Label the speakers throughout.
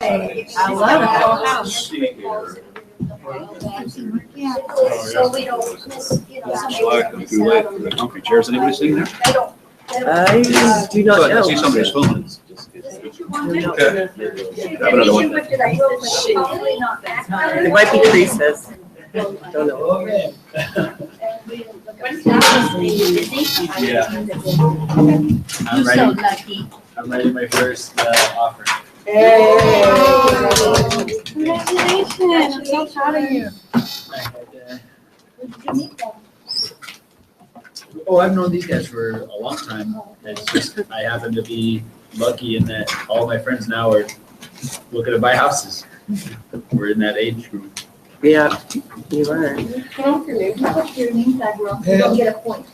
Speaker 1: I love it. Whole house.
Speaker 2: Yeah, so we don't miss,
Speaker 3: The comfy chairs, anybody sitting there?
Speaker 2: they don't.
Speaker 4: I do not
Speaker 3: I see
Speaker 4: know.
Speaker 3: somebody's phone. Okay. Have another one.
Speaker 4: It might be Teresa's. Don't know.
Speaker 5: Yeah. I'm
Speaker 2: You're so
Speaker 5: writing,
Speaker 2: lucky.
Speaker 5: I'm writing my first offer.
Speaker 1: Congratulations. I'm so proud of you.
Speaker 5: Oh, I've known these guys for a long time. It's just, I happen to be lucky in that all my friends now are looking to buy houses. We're in that age group.
Speaker 4: Yeah, you are.
Speaker 2: Put your name tag, girl. You don't get a point.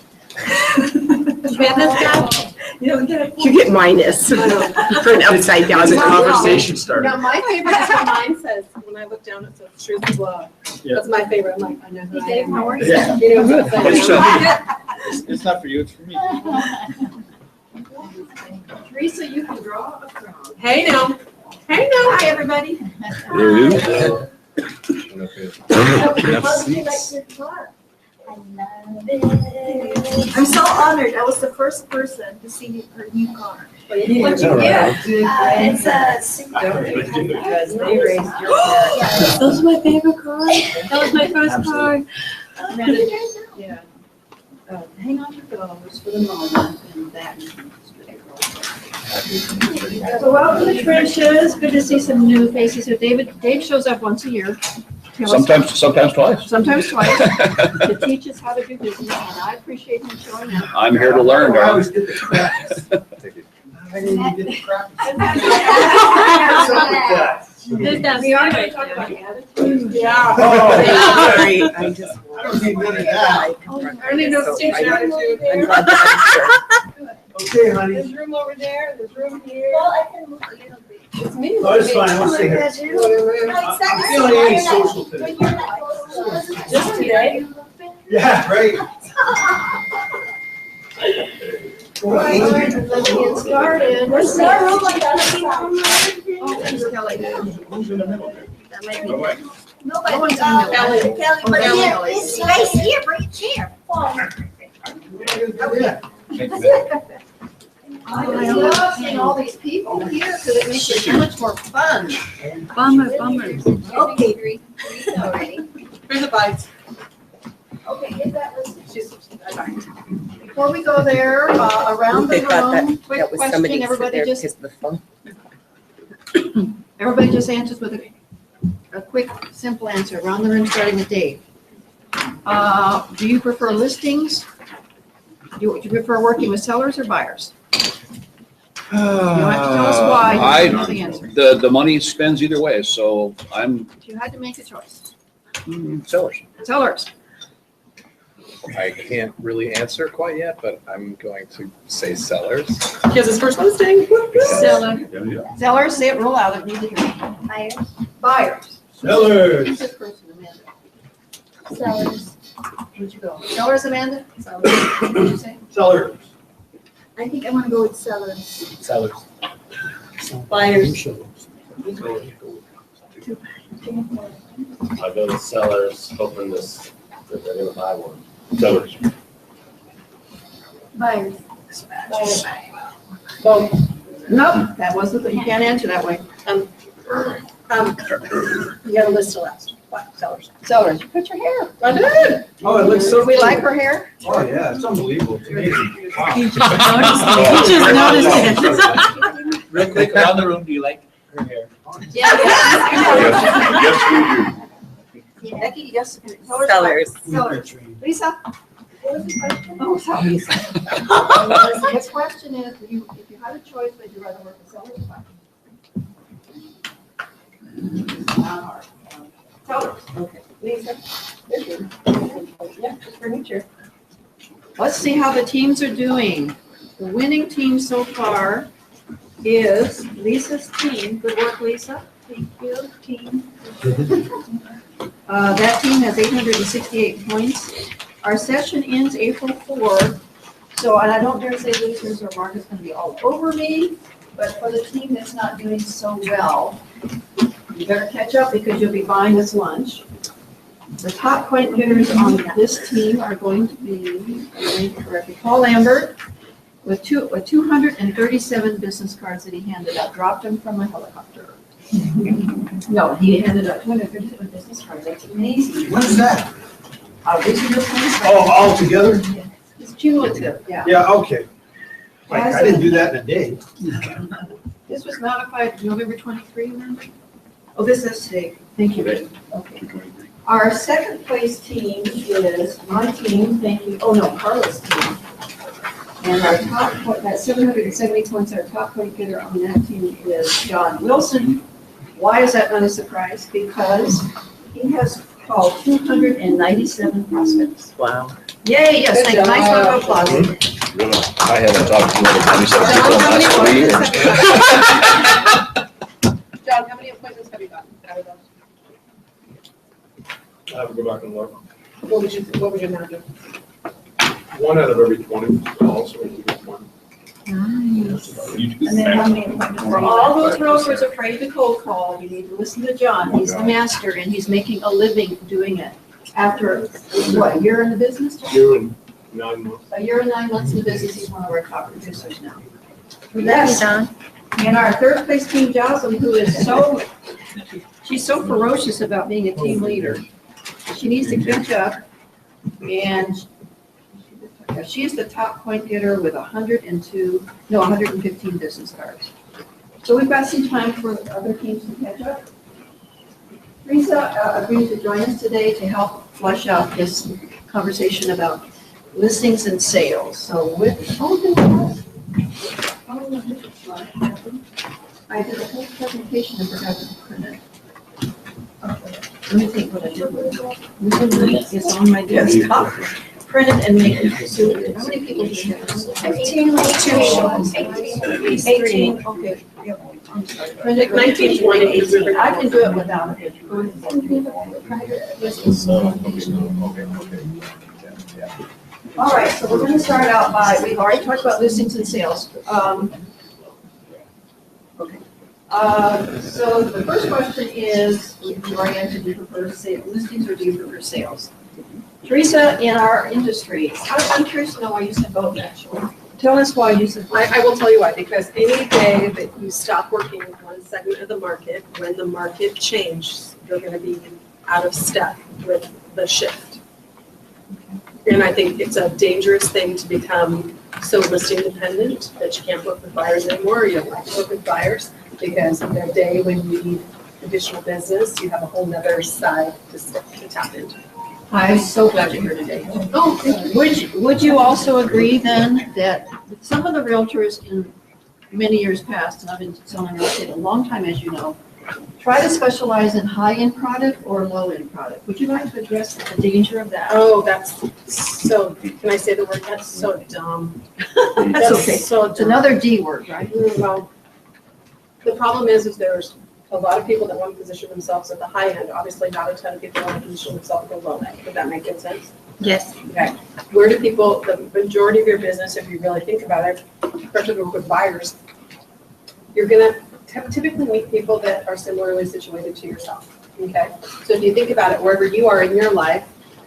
Speaker 1: You don't get it.
Speaker 4: You get minus for an upside down.
Speaker 5: It's a conversation starter.
Speaker 1: No, my favorite is what mine says. When I look down, it says truth is love.
Speaker 5: Yeah.
Speaker 1: That's my favorite. I'm like, I know who I
Speaker 2: Dave,
Speaker 1: am.
Speaker 2: how are you?
Speaker 5: Yeah.
Speaker 1: You know what I'm saying?
Speaker 5: It's not for you, it's for me.
Speaker 1: Teresa, you can draw a crown. Hey now. Hey now. Hi, everybody.
Speaker 2: I love it. I'm so honored. I was the first person to see her new car. What'd you get? It's a
Speaker 4: Because they raised your
Speaker 2: Yeah.
Speaker 1: That was my favorite card. That was my first card.
Speaker 6: Yeah. Hang on to those for the moment, and that. So welcome to Tricia's. Good to see some new faces here. Dave shows up once a year.
Speaker 3: Sometimes twice.
Speaker 6: Sometimes twice, to teach us how to do business, and I appreciate him showing up.
Speaker 3: I'm here to learn,
Speaker 7: I
Speaker 3: darling.
Speaker 7: always get the craps. I didn't even get the craps.
Speaker 1: There's that.
Speaker 6: We are going to talk about attitude.
Speaker 1: Yeah.
Speaker 4: Sorry, I just.
Speaker 7: I don't need none of that.
Speaker 1: I don't even know if it's
Speaker 4: I'm
Speaker 1: attitude.
Speaker 4: glad that
Speaker 7: Okay, honey.
Speaker 1: There's room over there, there's room here.
Speaker 2: Well, I can move a little bit.
Speaker 1: It's me.
Speaker 7: Oh, it's fine, I'll stay here. I'm feeling any social today.
Speaker 1: Just today.
Speaker 7: Yeah, right.
Speaker 6: Let's get started.
Speaker 2: There's no room like that.
Speaker 6: Oh, there's Kelly.
Speaker 7: Who's in the middle?
Speaker 6: That might be-
Speaker 2: Nobody.
Speaker 6: No one's in the middle.
Speaker 2: Kelly, but
Speaker 6: Kelly.
Speaker 2: here, this space here, bring a chair.
Speaker 7: Yeah.
Speaker 6: I love seeing all these people here because it makes it so much more fun.
Speaker 1: Bummer.
Speaker 2: Okay. Already.
Speaker 1: Here's the bites.
Speaker 2: Okay, get that list.
Speaker 6: Before we go there, around the
Speaker 4: They thought
Speaker 6: room,
Speaker 4: that
Speaker 6: quick
Speaker 4: was somebody
Speaker 6: question,
Speaker 4: sit
Speaker 6: everybody
Speaker 4: there
Speaker 6: just,
Speaker 4: because of the phone.
Speaker 6: everybody just answers with a quick, simple answer. Around the room, starting with Dave. Do you prefer listings? Do you prefer working with sellers or buyers? You don't have to tell us why, you just know the answer.
Speaker 3: The money spends either way, so I'm
Speaker 6: If you had to make a choice.
Speaker 3: sellers.
Speaker 6: Sellers.
Speaker 8: I can't really answer quite yet, but I'm going to say sellers.
Speaker 1: He has his first listing.
Speaker 6: Seller. Sellers, say it, roll out, it needs to hear.
Speaker 2: Buyers,
Speaker 6: Buyers.
Speaker 7: Sellers.
Speaker 6: Who's this person, Amanda?
Speaker 2: sellers.
Speaker 6: Where'd you go? Sellers, Amanda?
Speaker 2: Sellers.
Speaker 6: What did you say?
Speaker 7: Sellers.
Speaker 2: I think I want to go with sellers.
Speaker 8: Sellers.
Speaker 1: Buyers.
Speaker 9: I'll go to sellers, hoping that they're gonna buy one. Sellers.
Speaker 2: Buyers.
Speaker 6: Nope, that wasn't, you can't answer that way.
Speaker 1: You gotta list the last. What, sellers?
Speaker 6: Sellers, put your hair.
Speaker 1: I did.
Speaker 7: Oh, it looks so.
Speaker 6: We like her hair?
Speaker 7: Oh, yeah, it's unbelievable. It's amazing. Wow.
Speaker 1: You just noticed it.
Speaker 5: Real quick, around the room, do you like her hair?
Speaker 3: Yes,
Speaker 6: Becky, yes.
Speaker 4: Sellers.
Speaker 6: Sellers. Lisa?
Speaker 2: What was the question?
Speaker 6: Oh, sorry, Lisa. The question is, if you had a choice, would you rather work with sellers or buyers? Sellers, okay. Lisa?
Speaker 1: Yeah, just bring a chair.
Speaker 6: Let's see how the teams are doing. The winning team so far is Lisa's team. Good work, Lisa. Thank you, team. That team has 868 points. Our session ends April 4, so, and I don't dare say losers or Mark is going to be all over me, but for the team that's not doing so well, You better catch up because you'll be buying us lunch. The top point getters on this team are going to be, correctly, Paul Lambert with 237 business cards that he handed out, dropped them from a helicopter. No, he handed out 237 business cards. That's amazing.
Speaker 10: What is that?
Speaker 6: These are your plans.
Speaker 10: Oh, all together?
Speaker 6: It's cumulative, yeah.
Speaker 10: Yeah, okay. Like, I didn't do that in a day.
Speaker 6: This was notified November 23, remember? Oh, this is today. Thank you. Okay. Our second place team is my team, thank you. Oh, no, Carla's team. And our top, that 770 points, our top point getter on that team is John Wilson. Why is that not a surprise? Because he has called 297 prospects.
Speaker 4: Wow.
Speaker 6: Yay, yes, thank you. Nice round of applause.
Speaker 8: I haven't talked to another 27 people in the last 3 years.
Speaker 1: John, how many appointments have you gotten out of those?
Speaker 9: I have to go back and look.
Speaker 1: What would your number?
Speaker 9: 1 out of every 20 calls, so it's a good one.
Speaker 6: Nice. And then how many appointments? For all those realtors afraid to cold call, you need to listen to John. He's the master and he's making a living doing it. After, what, a year in the business?
Speaker 9: Year and 9 months.
Speaker 6: A year and 9 months in the business, he's one of our top producers now.
Speaker 4: Yes, John.
Speaker 6: And our third place team, Jocelyn, who is she's so ferocious about being a team leader. She needs to catch up, and she is the top point getter with 115 business cards. So we've got some time for other teams to catch up. Teresa agreed to join us today to help flesh out this conversation about listings and sales. So I did a whole presentation and forgot to print it. Let me think what I did with it. It's on my desktop. Print it and make it. So how many people do you have?
Speaker 2: 15,
Speaker 6: 18, okay. Yep, I'm sorry. Print it,
Speaker 1: 19, 20,
Speaker 6: 18. I can do it without it. All right, so we're going to start out by, we've already talked about listings and sales. Okay. So the first question is, you already answered, do you prefer listings or do you prefer sales? Teresa, in our industry, I'm curious to know why you said both, actually. Tell us why you said both.
Speaker 1: I will tell you why, because any day that you stop working in one segment of the market, when the market changes, you're going to be out of step with the shift. And I think it's a dangerous thing to become so listing dependent that you can't work with buyers anymore, or you don't like to work with buyers, because on the day when you need additional business, you have a whole nother side to tap into.
Speaker 6: I'm so glad you're here today. Oh, thank you. Would you also agree then that some of the realtors in many years past, and I've been selling real estate a long time, as you know, try to specialize in high-end product or low-end product? Would you like to address the danger of that?
Speaker 1: Oh, that's so, can I say the word? That's so dumb.
Speaker 6: That's okay.
Speaker 1: So
Speaker 6: It's another D word, right?
Speaker 1: Well, the problem is there's a lot of people that want to position themselves at the high end. Obviously, not a ton of people want to position themselves at the low end. Would that make any sense?
Speaker 4: Yes.
Speaker 1: Okay. Where do people, the majority of your business, if you really think about it, especially with buyers, you're going to typically meet people that are similarly situated to yourself. Okay. So if you think about it, wherever you are in your life,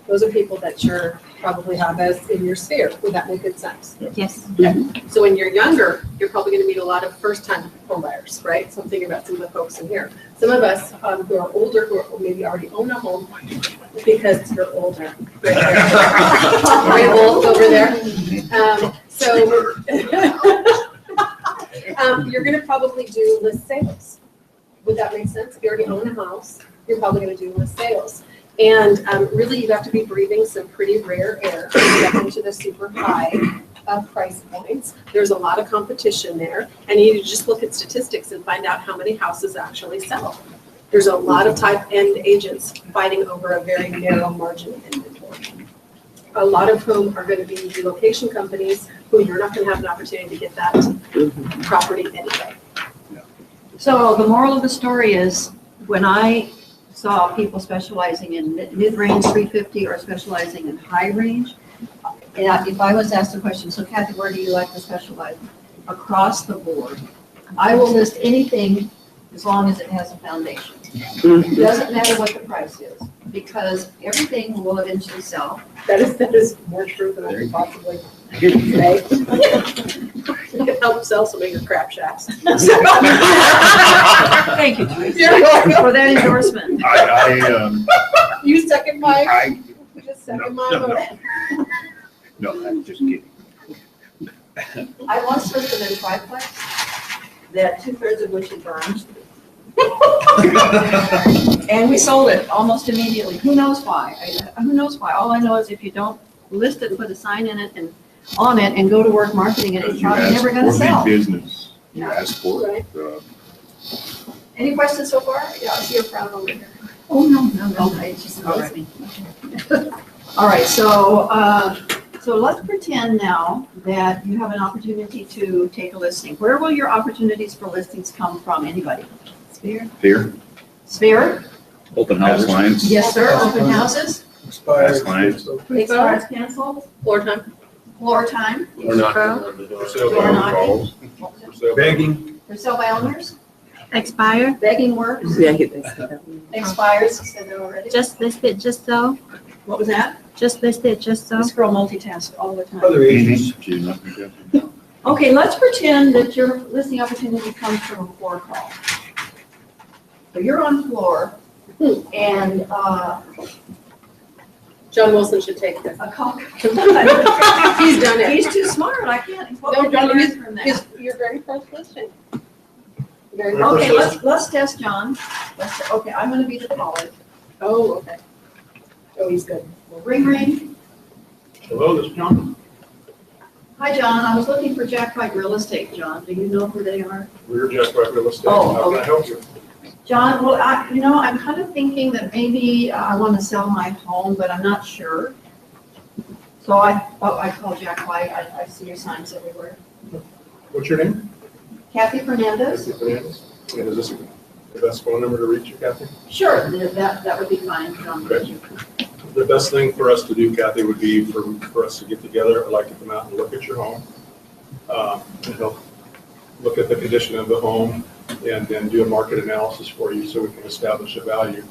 Speaker 1: those are people that you're probably have as in your sphere. Would that make good sense?
Speaker 4: Yes.
Speaker 1: Okay. So when you're younger, you're probably going to meet a lot of first-time home buyers, right? So I'm thinking about some of the folks in here. Some of us who are older, who are maybe already own a home, because you're older. Very old over there. You're going to probably do list sales. Would that make sense? If you already own a house, you're probably going to do list sales. And really, you have to be breathing some pretty rare air to get into the super high price points. There's a lot of competition there, and you need to just look at statistics and find out how many houses actually sell. There's a lot of type-end agents fighting over a very narrow margin of inventory, a lot of whom are going to be relocation companies who you're not going to have an opportunity to get that property anyway.
Speaker 6: So the moral of the story is, when I saw people specializing in mid-range 350 or specializing in high range, and if I was asked the question, so Kathy, where do you like to specialize? Across the board. I will list anything as long as it has a foundation. It doesn't matter what the price is, because everything will eventually sell.
Speaker 1: That is more true than I could possibly say. You can help sell some of your crap shacks.
Speaker 6: Thank you, Teresa, for that endorsement.
Speaker 1: You second my,
Speaker 11: I,
Speaker 1: just second my
Speaker 11: No, no.
Speaker 1: motion.
Speaker 11: no, I'm just kidding.
Speaker 6: I once lived in a triplex that 2/3 of which had burned. And we sold it almost immediately. Who knows why? Who knows why? All I know is if you don't list it, put a sign in it and on it and go to work marketing it, it's
Speaker 11: You
Speaker 6: probably
Speaker 11: asked
Speaker 6: never gonna
Speaker 11: for the
Speaker 6: sell.
Speaker 11: business. You asked for it.
Speaker 6: Any questions so far? Yeah, I see a frown over here.
Speaker 2: Oh, no.
Speaker 6: Okay, it's just amazes me. All right, so let's pretend now that you have an opportunity to take a listing. Where will your opportunities for listings come from? Anybody? Sphere?
Speaker 11: Here,
Speaker 6: Sphere?
Speaker 5: Open
Speaker 11: house
Speaker 5: houses.
Speaker 11: lines.
Speaker 6: Yes, sir. Open houses?
Speaker 10: Expired.
Speaker 11: lines.
Speaker 6: Expires canceled?
Speaker 1: Floor time.
Speaker 6: Floor time?
Speaker 9: We're not going to do
Speaker 10: For
Speaker 9: it.
Speaker 10: sale
Speaker 6: Door
Speaker 10: by
Speaker 6: knocking?
Speaker 10: For sale. Begging.
Speaker 6: For sale by owners?
Speaker 4: Expire,
Speaker 6: Begging works?
Speaker 3: Yeah, get this.
Speaker 6: Expires, you said that already.
Speaker 4: just listed, just so,
Speaker 6: What was that?
Speaker 4: just listed, just so.
Speaker 6: This girl multitasks all the time.
Speaker 10: Other agents.
Speaker 6: Okay, let's pretend that your listing opportunity comes from a floor call. So you're on floor and
Speaker 1: John Wilson should take this.
Speaker 6: a call.
Speaker 1: He's done it.
Speaker 6: He's too smart, I can't. What
Speaker 1: No,
Speaker 6: would
Speaker 1: John,
Speaker 6: you learn
Speaker 1: he's-
Speaker 6: from that?
Speaker 1: Your very first question. Very
Speaker 6: Okay,
Speaker 1: first.
Speaker 6: let's test John. Okay, I'm gonna be the caller.
Speaker 1: Oh, okay. Oh, he's good.
Speaker 6: Ring, ring.
Speaker 10: Hello, this is John.
Speaker 6: Hi, John. I was looking for Jack White Real Estate, John. Do you know who they are?
Speaker 10: We're Jack White Real Estate.
Speaker 6: Oh,
Speaker 10: How can I help you?
Speaker 6: John, well, I'm kind of thinking that maybe I want to sell my home, but I'm not sure. So I call Jack White. I see your signs everywhere.
Speaker 10: What's your name?
Speaker 6: Kathy Fernandez?
Speaker 10: Kathy Fernandez. And is this the best phone number to reach you, Kathy?
Speaker 6: Sure, that would be fine, John. Thank you.
Speaker 10: The best thing for us to do, Kathy, would be for us to get together. I'd like to come out and look at your home. And help look at the condition of the home and then do a market analysis for you so we can establish a value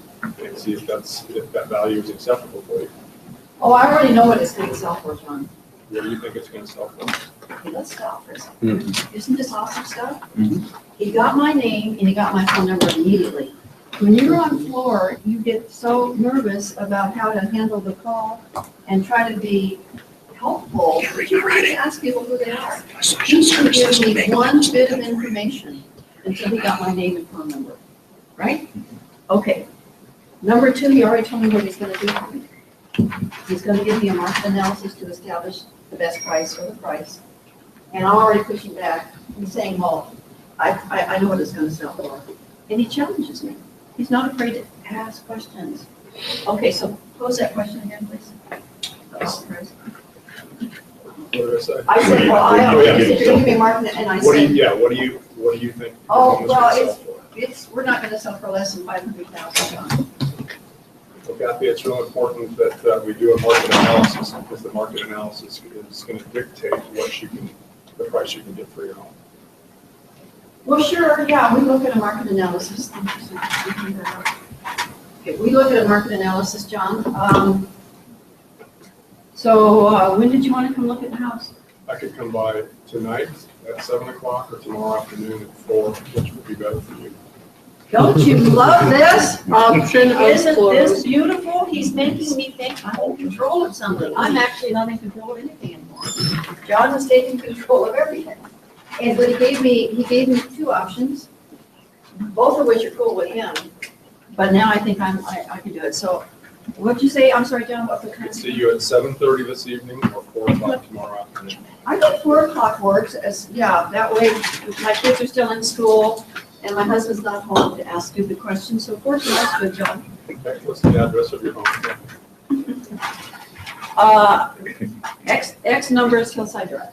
Speaker 10: and see if that value is acceptable for you.
Speaker 6: Oh, I already know what it's going to sell for, John.
Speaker 10: What do you think it's going to sell for?
Speaker 6: Okay, let's stop for a second. Isn't this awesome stuff? He got my name and he got my phone number immediately. When you're on floor, you get so nervous about how to handle the call and try to be helpful. But you really ask people who they are. He didn't give me one bit of information until he got my name and phone number, right? Okay. Number two, he already told me what he's gonna do for me. He's gonna give me a market analysis to establish the best price for the price. And I'm already pushing back and saying, well, I know what it's gonna sell for. And he challenges me. He's not afraid to ask questions. Okay, so pose that question again, please.
Speaker 10: What did I say?
Speaker 6: I said, well, I said, you're giving me a market, and I
Speaker 10: What do you,
Speaker 6: said,
Speaker 10: yeah, what do you think? your
Speaker 6: oh,
Speaker 10: home is
Speaker 6: well,
Speaker 10: gonna sell for?
Speaker 6: we're not gonna sell for less than 500,000, John.
Speaker 10: Well, Kathy, it's real important that we do a market analysis because the market analysis is going to dictate the price you can get for your home.
Speaker 6: Well, sure, yeah, we look at a market analysis. Okay, we look at a market analysis, John. So when did you want to come look at the house?
Speaker 10: I could come by tonight at 7 o'clock or tomorrow afternoon at 4, which would be better for you.
Speaker 6: Don't you love this?
Speaker 1: Option of
Speaker 6: Isn't this
Speaker 1: floors.
Speaker 6: beautiful? He's making me think I'm in control of something. I'm actually not in control of anything anymore. John is taking control of everything. And but he gave me two options, both of which are cool with him. But now I think I can do it. So what'd you say? I'm sorry, John, what the
Speaker 10: I
Speaker 6: time?
Speaker 10: could see you at 7:30 this evening or 4 o'clock tomorrow afternoon.
Speaker 6: I think 4 o'clock works that way my kids are still in school and my husband's not home to ask stupid questions. So 4 o'clock's good, John.
Speaker 10: Okay, what's the address of your home?
Speaker 6: X number is Hillside Drive.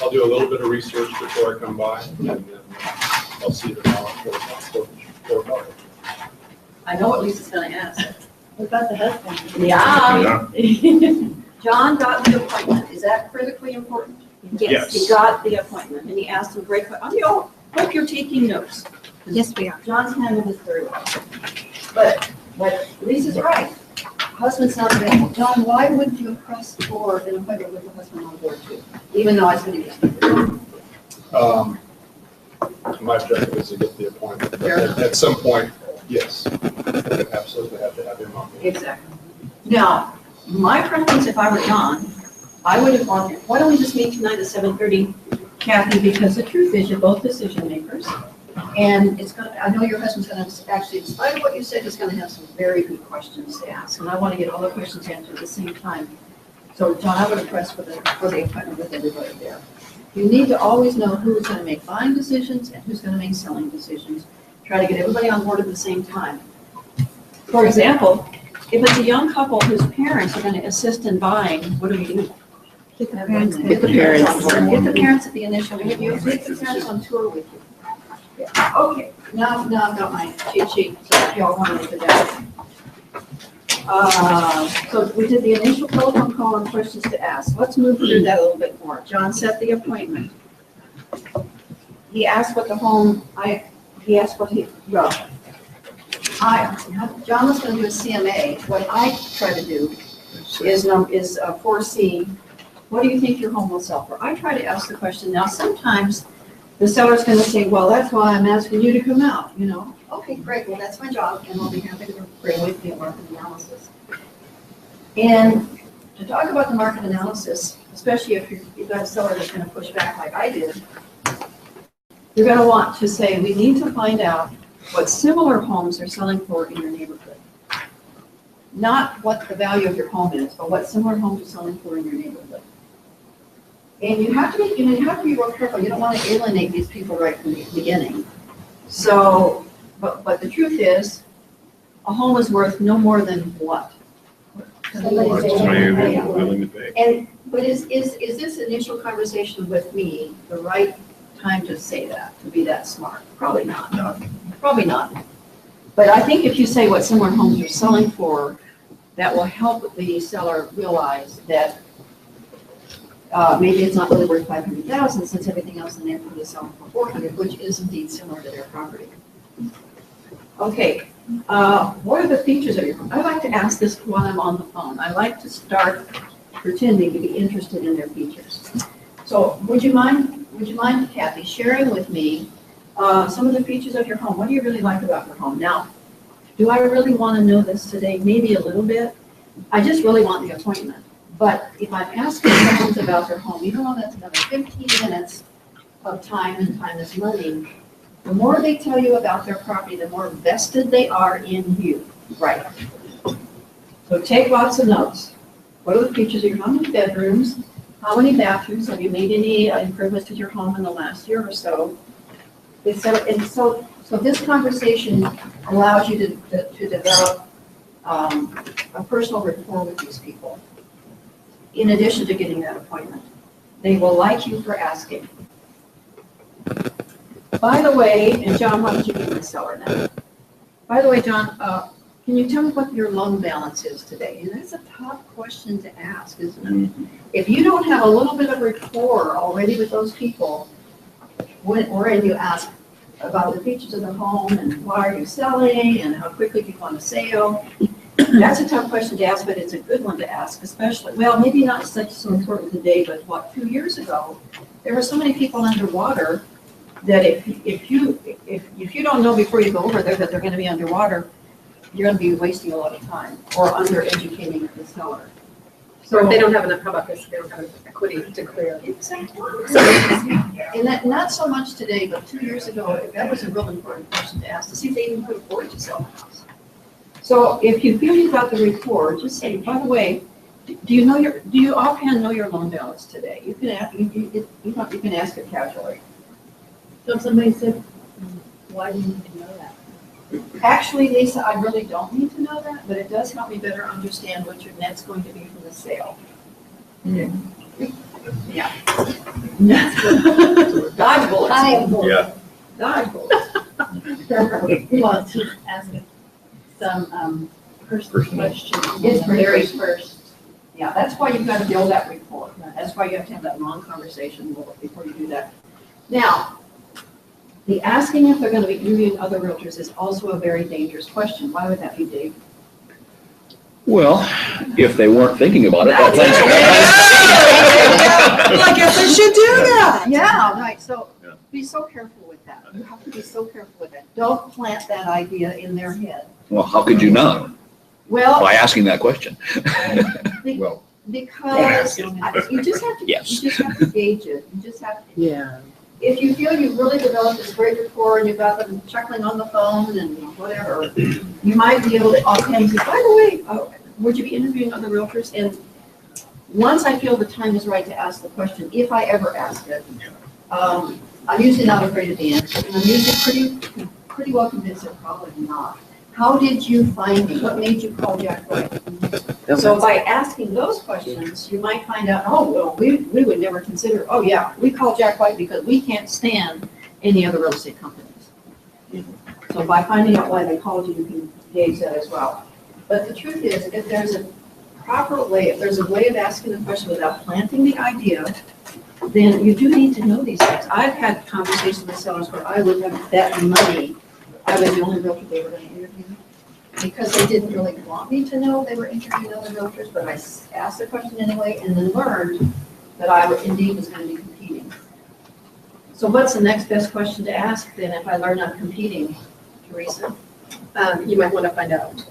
Speaker 10: I'll do a little bit of research before I come by and then I'll see you tomorrow at 4 o'clock.
Speaker 6: I know what Lisa's gonna ask.
Speaker 2: What about the husband?
Speaker 6: Yeah.
Speaker 11: Yeah.
Speaker 6: John got the appointment. Is that critically important?
Speaker 11: Yes.
Speaker 6: He got the appointment and he asked him great questions. hope you're taking notes.
Speaker 4: Yes, we are.
Speaker 6: John's handled this very well. But Lisa's right. Husband's not available. John, why wouldn't you press for an appointment with the husband on board too? Even though I said he was.
Speaker 10: My objective is to get the appointment. But
Speaker 6: Fair enough.
Speaker 10: at some point, yes, I absolutely have to have him on board.
Speaker 6: Exactly. Now, my preference, if I were John, I would have wanted, why don't we just meet tonight at 7:30, Kathy, because the truth is you're both decision makers. And it's gonna, I know your husband's gonna actually, in spite of what you said, he's gonna have some very good questions to ask. And I want to get all the questions answered at the same time. So John, I would have pressed for the appointment with everybody there. You need to always know who's gonna make buying decisions and who's gonna make selling decisions. Try to get everybody on board at the same time. For example, if it's a young couple whose parents are gonna assist in buying, what do we do?
Speaker 4: Get the parents.
Speaker 6: Get the parents on board. Get the parents at the initial interview, get the parents on tour with you. Yeah. Okay, now I've got my cheat sheet, so if y'all want to look at that. So we did the initial telephone call and questions to ask. Let's move through that a little bit more. John set the appointment. He asked what the home, he asked what he, well, John was going to do a CMA. What I try to do is foresee, what do you think your home will sell for? I try to ask the question. Now, sometimes the seller's going to say, well, that's why I'm asking you to come out, you know. Okay, great, well, that's my job, and I'll be happy to bring with me a market analysis. And to talk about the market analysis, especially if you've got a seller that's going to push back like I did, you're going to want to say, we need to find out what similar homes are selling for in your neighborhood. Not what the value of your home is, but what similar homes are selling for in your neighborhood. And you have to be, real careful. You don't want to alienate these people right from the beginning. So, but the truth is, a home is worth no more than what?
Speaker 11: Willing to pay.
Speaker 6: And, but is this initial conversation with me the right time to say that, to be that smart? Probably not.
Speaker 11: No.
Speaker 6: Probably not. But I think if you say what similar homes are selling for, that will help the seller realize that maybe it's not really worth 500,000 since everything else in the neighborhood is selling for 400, which is indeed similar to their property. Okay, what are the features of your home? I like to ask this while I'm on the phone. I like to start pretending to be interested in their features. So would you mind, Kathy, sharing with me some of the features of your home? What do you really like about your home? Now, do I really want to know this today? Maybe a little bit. I just really want the appointment. But if I'm asking questions about their home, even though that's another 15 minutes of time, and time is money, the more they tell you about their property, the more vested they are in you. Right. So take lots of notes. What are the features of your home? How many bedrooms? How many bathrooms? Have you made any improvements to your home in the last year or so? So this conversation allows you to develop a personal rapport with these people. In addition to getting that appointment, they will like you for asking. By the way, and John, why don't you be my seller now? By the way, John, can you tell me what your loan balance is today? And that's a tough question to ask, isn't it? If you don't have a little bit of rapport already with those people, when you ask about the features of the home and why are you selling and how quickly do you want to sell, that's a tough question to ask, but it's a good one to ask, especially, well, maybe not such so important today, but 2 years ago, there were so many people underwater that if you don't know before you go over there that they're going to be underwater, you're going to be wasting a lot of time or undereducating the seller.
Speaker 1: So if they don't have enough, how about this, they don't have enough equity to clear.
Speaker 6: Exactly. And that, not so much today, but 2 years ago, that was a real important question to ask, to see if they even could afford to sell the house. So if you feel you've got the rapport, just say, by the way, do you offhand know your loan balance today? You can ask, you can ask it casually.
Speaker 3: So if somebody said, why do you need to know that?
Speaker 6: Actually, Lisa, I really don't need to know that, but it does help me better understand what your net's going to be from the sale. Yeah. Dodge bullets.
Speaker 11: Yeah.
Speaker 6: Dodge bullets.
Speaker 3: We want to ask some personal questions.
Speaker 6: It's
Speaker 3: Very first.
Speaker 6: Yeah, that's why you've got to build that rapport. That's why you have to have that long conversation before you do that. Now, The asking if they're going to be interviewing other realtors is also a very dangerous question. Why would that be, Dave?
Speaker 11: Well, if they weren't thinking about it, that's
Speaker 7: Well, I guess I should do that.
Speaker 6: Yeah, right, so
Speaker 11: Yeah.
Speaker 6: be so careful with that. You have to be so careful with that. Don't plant that idea in their head.
Speaker 11: Well, how could you not?
Speaker 6: Well,
Speaker 11: By asking that question.
Speaker 6: be-
Speaker 11: Well,
Speaker 6: because you just have to,
Speaker 11: Yes.
Speaker 6: you just have to gauge it. You just have to,
Speaker 3: Yeah.
Speaker 6: if you feel you've really developed this great rapport and you've got them chuckling on the phone and whatever, you might be able to offhand say, by the way, would you be interviewing other realtors? And once I feel the time is right to ask the question, if I ever ask it, I'm usually not afraid of the answer. And I'm usually pretty well convinced they're probably not. How did you find me? What made you call Jack White? So by asking those questions, you might find out, oh, well, we would never consider, oh yeah, we call Jack White because we can't stand any other real estate companies. So by finding out why they called you, you can gauge that as well. But the truth is, if there's a proper way, if there's a way of asking the question without planting the idea, then you do need to know these things. I've had conversations with sellers where I would have bet money I was the only realtor they were going to interview, because they didn't really want me to know they were interviewing other realtors, but I asked the question anyway and then learned that I indeed was going to be competing. So what's the next best question to ask then if I learn I'm competing, Teresa?
Speaker 1: You might want to find out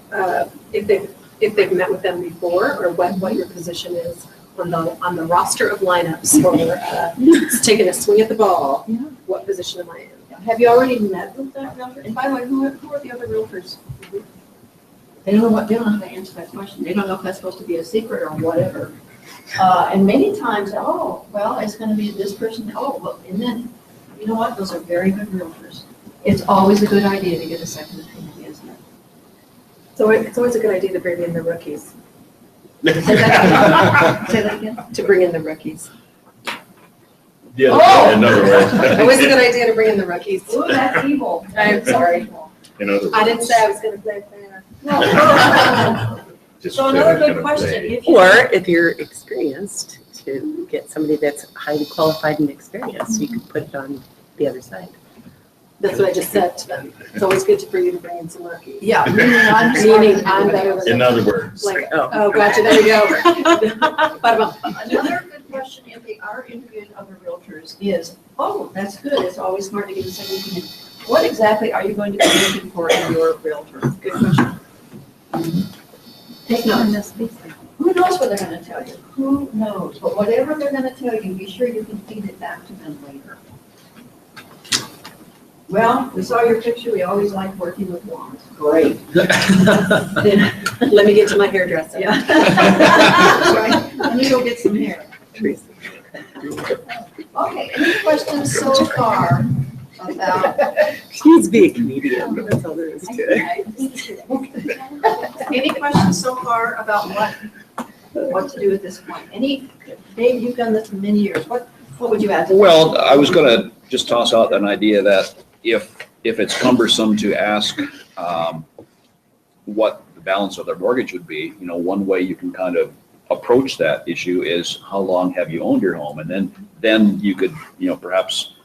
Speaker 1: if they've met with them before, or what your position is on the roster of lineups, or taking a swing at the ball.
Speaker 6: Yeah.
Speaker 1: What position am I in?
Speaker 6: Have you already met with that realtor? And by the way, who are the other realtors? They don't know how to answer that question. They don't know if that's supposed to be a secret or whatever. And many times, oh, well, it's going to be this person. Oh, well, and then, you know what? Those are very good realtors. It's always a good idea to get a second opinion, isn't it?
Speaker 1: So it's always a good idea to bring in the rookies.
Speaker 6: Say that again?
Speaker 1: To bring in the rookies.
Speaker 9: Yeah,
Speaker 6: Oh!
Speaker 9: in other words.
Speaker 1: Always a good idea to bring in the rookies.
Speaker 6: Ooh, that's evil.
Speaker 1: I'm sorry.
Speaker 9: In other words.
Speaker 1: I didn't say I was going to play fair.
Speaker 9: Just
Speaker 6: So another
Speaker 9: gonna
Speaker 6: good question.
Speaker 9: play.
Speaker 6: If you-
Speaker 3: Or if you're experienced, to get somebody that's highly qualified and experienced, you could put it on the other side.
Speaker 1: That's what I just said to them. It's always good for you to bring in some rookies.
Speaker 6: Yeah, meaning I'm smarter
Speaker 1: Meaning
Speaker 6: than
Speaker 1: I'm
Speaker 6: everybody
Speaker 1: better
Speaker 6: else.
Speaker 1: than
Speaker 9: In other words.
Speaker 1: Like,
Speaker 3: Oh.
Speaker 1: oh, gotcha, there you go. Bada-bum.
Speaker 6: Another good question, if they are interviewing other realtors, is, oh, that's good, it's always smart to get a second opinion. What exactly are you going to be looking for in your realtor? Good question. Take notes. Who knows what they're gonna tell you? Who knows? But whatever they're gonna tell you, be sure you can feed it back to them later. Well, we saw your picture, we always like working with wands. Great.
Speaker 1: Let me get to my hairdresser.
Speaker 6: Yeah. Right, let me go get some hair.
Speaker 3: Teresa.
Speaker 6: Okay, any questions so far about?
Speaker 3: She's being a comedian, that's all there is to it.
Speaker 6: Any questions so far about what to do at this point? Dave, you've done this for many years. What would you add to that?
Speaker 11: well, I was gonna just toss out an idea that if it's cumbersome to ask what the balance of their mortgage would be, one way you can kind of approach that issue is how long have you owned your home? And then you could, perhaps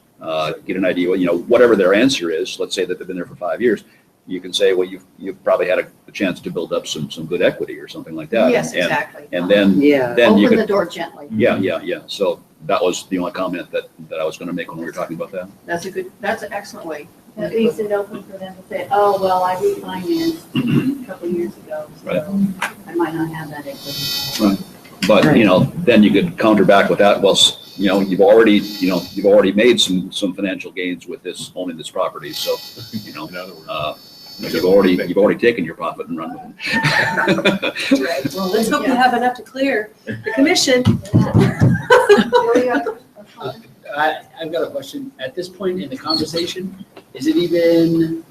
Speaker 11: get an idea, whatever their answer is, let's say that they've been there for 5 years, you can say, well, you've probably had a chance to build up some good equity or something like that.
Speaker 6: Yes,
Speaker 11: And-
Speaker 6: exactly.
Speaker 11: And then you
Speaker 6: Open
Speaker 11: could,
Speaker 6: the door gently.
Speaker 11: yeah. So that was the only comment that I was gonna make when we were talking about that.
Speaker 6: That's an excellent way.
Speaker 2: That leaves it open for them to say, oh, well, I refinanced a couple of years ago, so I might not have that equity.
Speaker 11: But, then you could counter back with that, well, you've already made some financial gains with owning this property, so,
Speaker 9: In other words.
Speaker 11: you've already taken your profit and run with it.
Speaker 1: Right. Well, let's hope you have enough to clear the commission.
Speaker 5: I've got a question. At this point in the conversation, is it even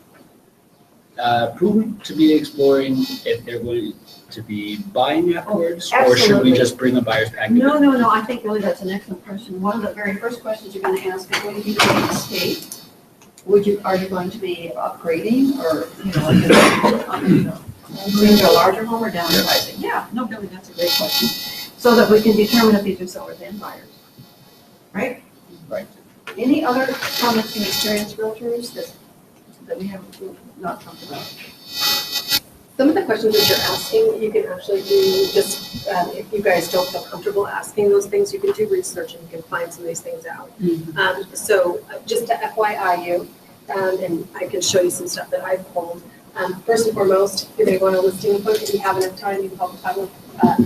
Speaker 5: prudent to be exploring if they're going to be buying afterwards? Or should we
Speaker 6: Absolutely.
Speaker 5: just bring a buyer's package?
Speaker 6: No, I think really that's an excellent question. One of the very first questions you're gonna ask is, what are you doing in the state? Are you going to be upgrading or, moving to a larger home or downsizing? Yeah, no, really, that's a great question. So that we can determine if these are sellers and buyers. Right?
Speaker 5: Right.
Speaker 6: Any other comments from experienced realtors that we have not talked about?
Speaker 1: Some of the questions that you're asking, you can actually do just, if you guys don't feel comfortable asking those things, you can do research and you can find some of these things out. So just to FYI you, and I can show you some stuff that I've pulled. First and foremost, you're gonna go on a listing appointment. If you have enough time, you can call the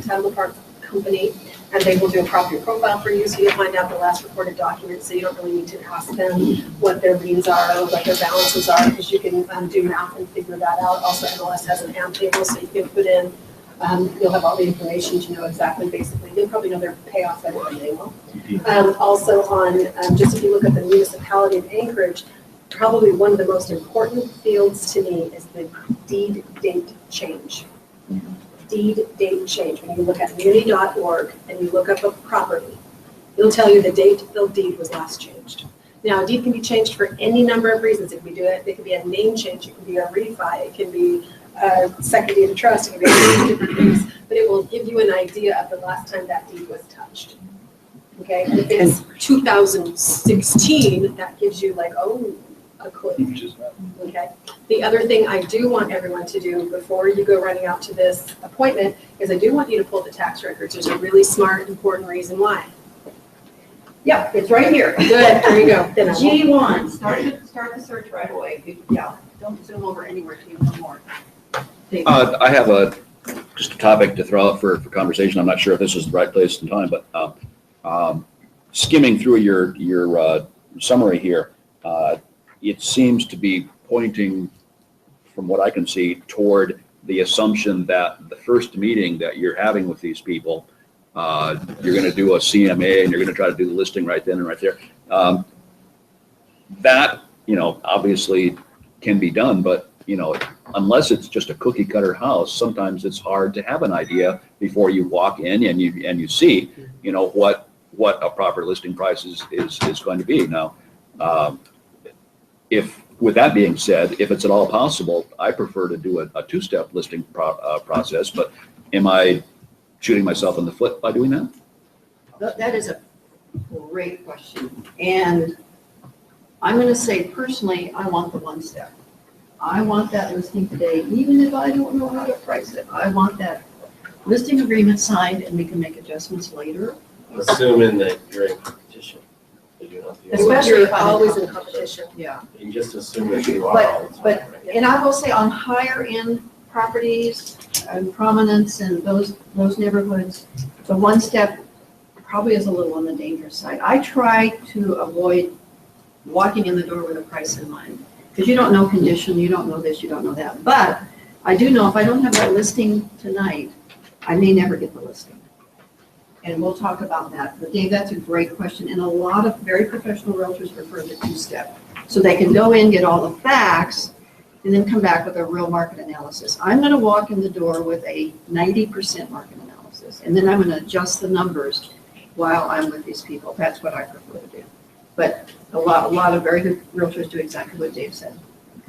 Speaker 1: title apart company, and they will do a property profile for you, so you'll find out the last recorded documents, so you don't really need to ask them what their liens are or what their balances are, because you can do math and figure that out. Also, MLS has an AM table, so you can put in, you'll have all the information to know exactly, basically, you'll probably know their payoff better than they will. Also on, just if you look at the municipality of Anchorage, probably one of the most important fields to me is the deed date change. Deed date change. When you look at muni.org and you look up a property, it'll tell you the date the deed was last changed. Now, a deed can be changed for any number of reasons. It could be a name change, it can be a refi, it can be a second deed of trust, it can be a million different things, but it will give you an idea of the last time that deed was touched. Okay, and if it's 2016, that gives you like, oh, a clue. Okay. The other thing I do want everyone to do before you go running out to this appointment is I do want you to pull the tax records. There's a really smart, important reason why.
Speaker 6: Yeah, it's right here.
Speaker 1: Good. There you go. Then
Speaker 6: G1. Start the search right away. Yeah. Don't zoom over anywhere to even more.
Speaker 11: I have just a topic to throw out for conversation. I'm not sure if this is the right place and time, but skimming through your summary here, it seems to be pointing, from what I can see, toward the assumption that the first meeting that you're having with these people, you're going to do a CMA and you're going to try to do the listing right then and right there. That, obviously can be done, but, unless it's just a cookie cutter house, sometimes it's hard to have an idea before you walk in and you see, what a proper listing price is going to be. Now, with that being said, if it's at all possible, I prefer to do a two-step listing process, but am I shooting myself in the foot by doing that?
Speaker 6: That is a great question. And I'm going to say personally, I want the one step. I want that listing today, even if I don't know how to price it. I want that listing agreement signed and we can make adjustments later.
Speaker 9: Assuming that you're in competition.
Speaker 6: Especially
Speaker 1: you're
Speaker 6: if I'm
Speaker 1: always in competition.
Speaker 6: Yeah.
Speaker 9: You just assume that you are.
Speaker 6: And I will say on higher end properties and prominence and those neighborhoods, the one step probably is a little on the dangerous side. I try to avoid walking in the door with a price in mind, because you don't know condition, you don't know this, you don't know that. But I do know if I don't have that listing tonight, I may never get the listing. And we'll talk about that. But Dave, that's a great question. And a lot of very professional realtors prefer the two-step. So they can go in, get all the facts, and then come back with a real market analysis. I'm going to walk in the door with a 90% market analysis. And then I'm going to adjust the numbers while I'm with these people. That's what I prefer to do. But a lot of very good realtors do exactly what Dave said.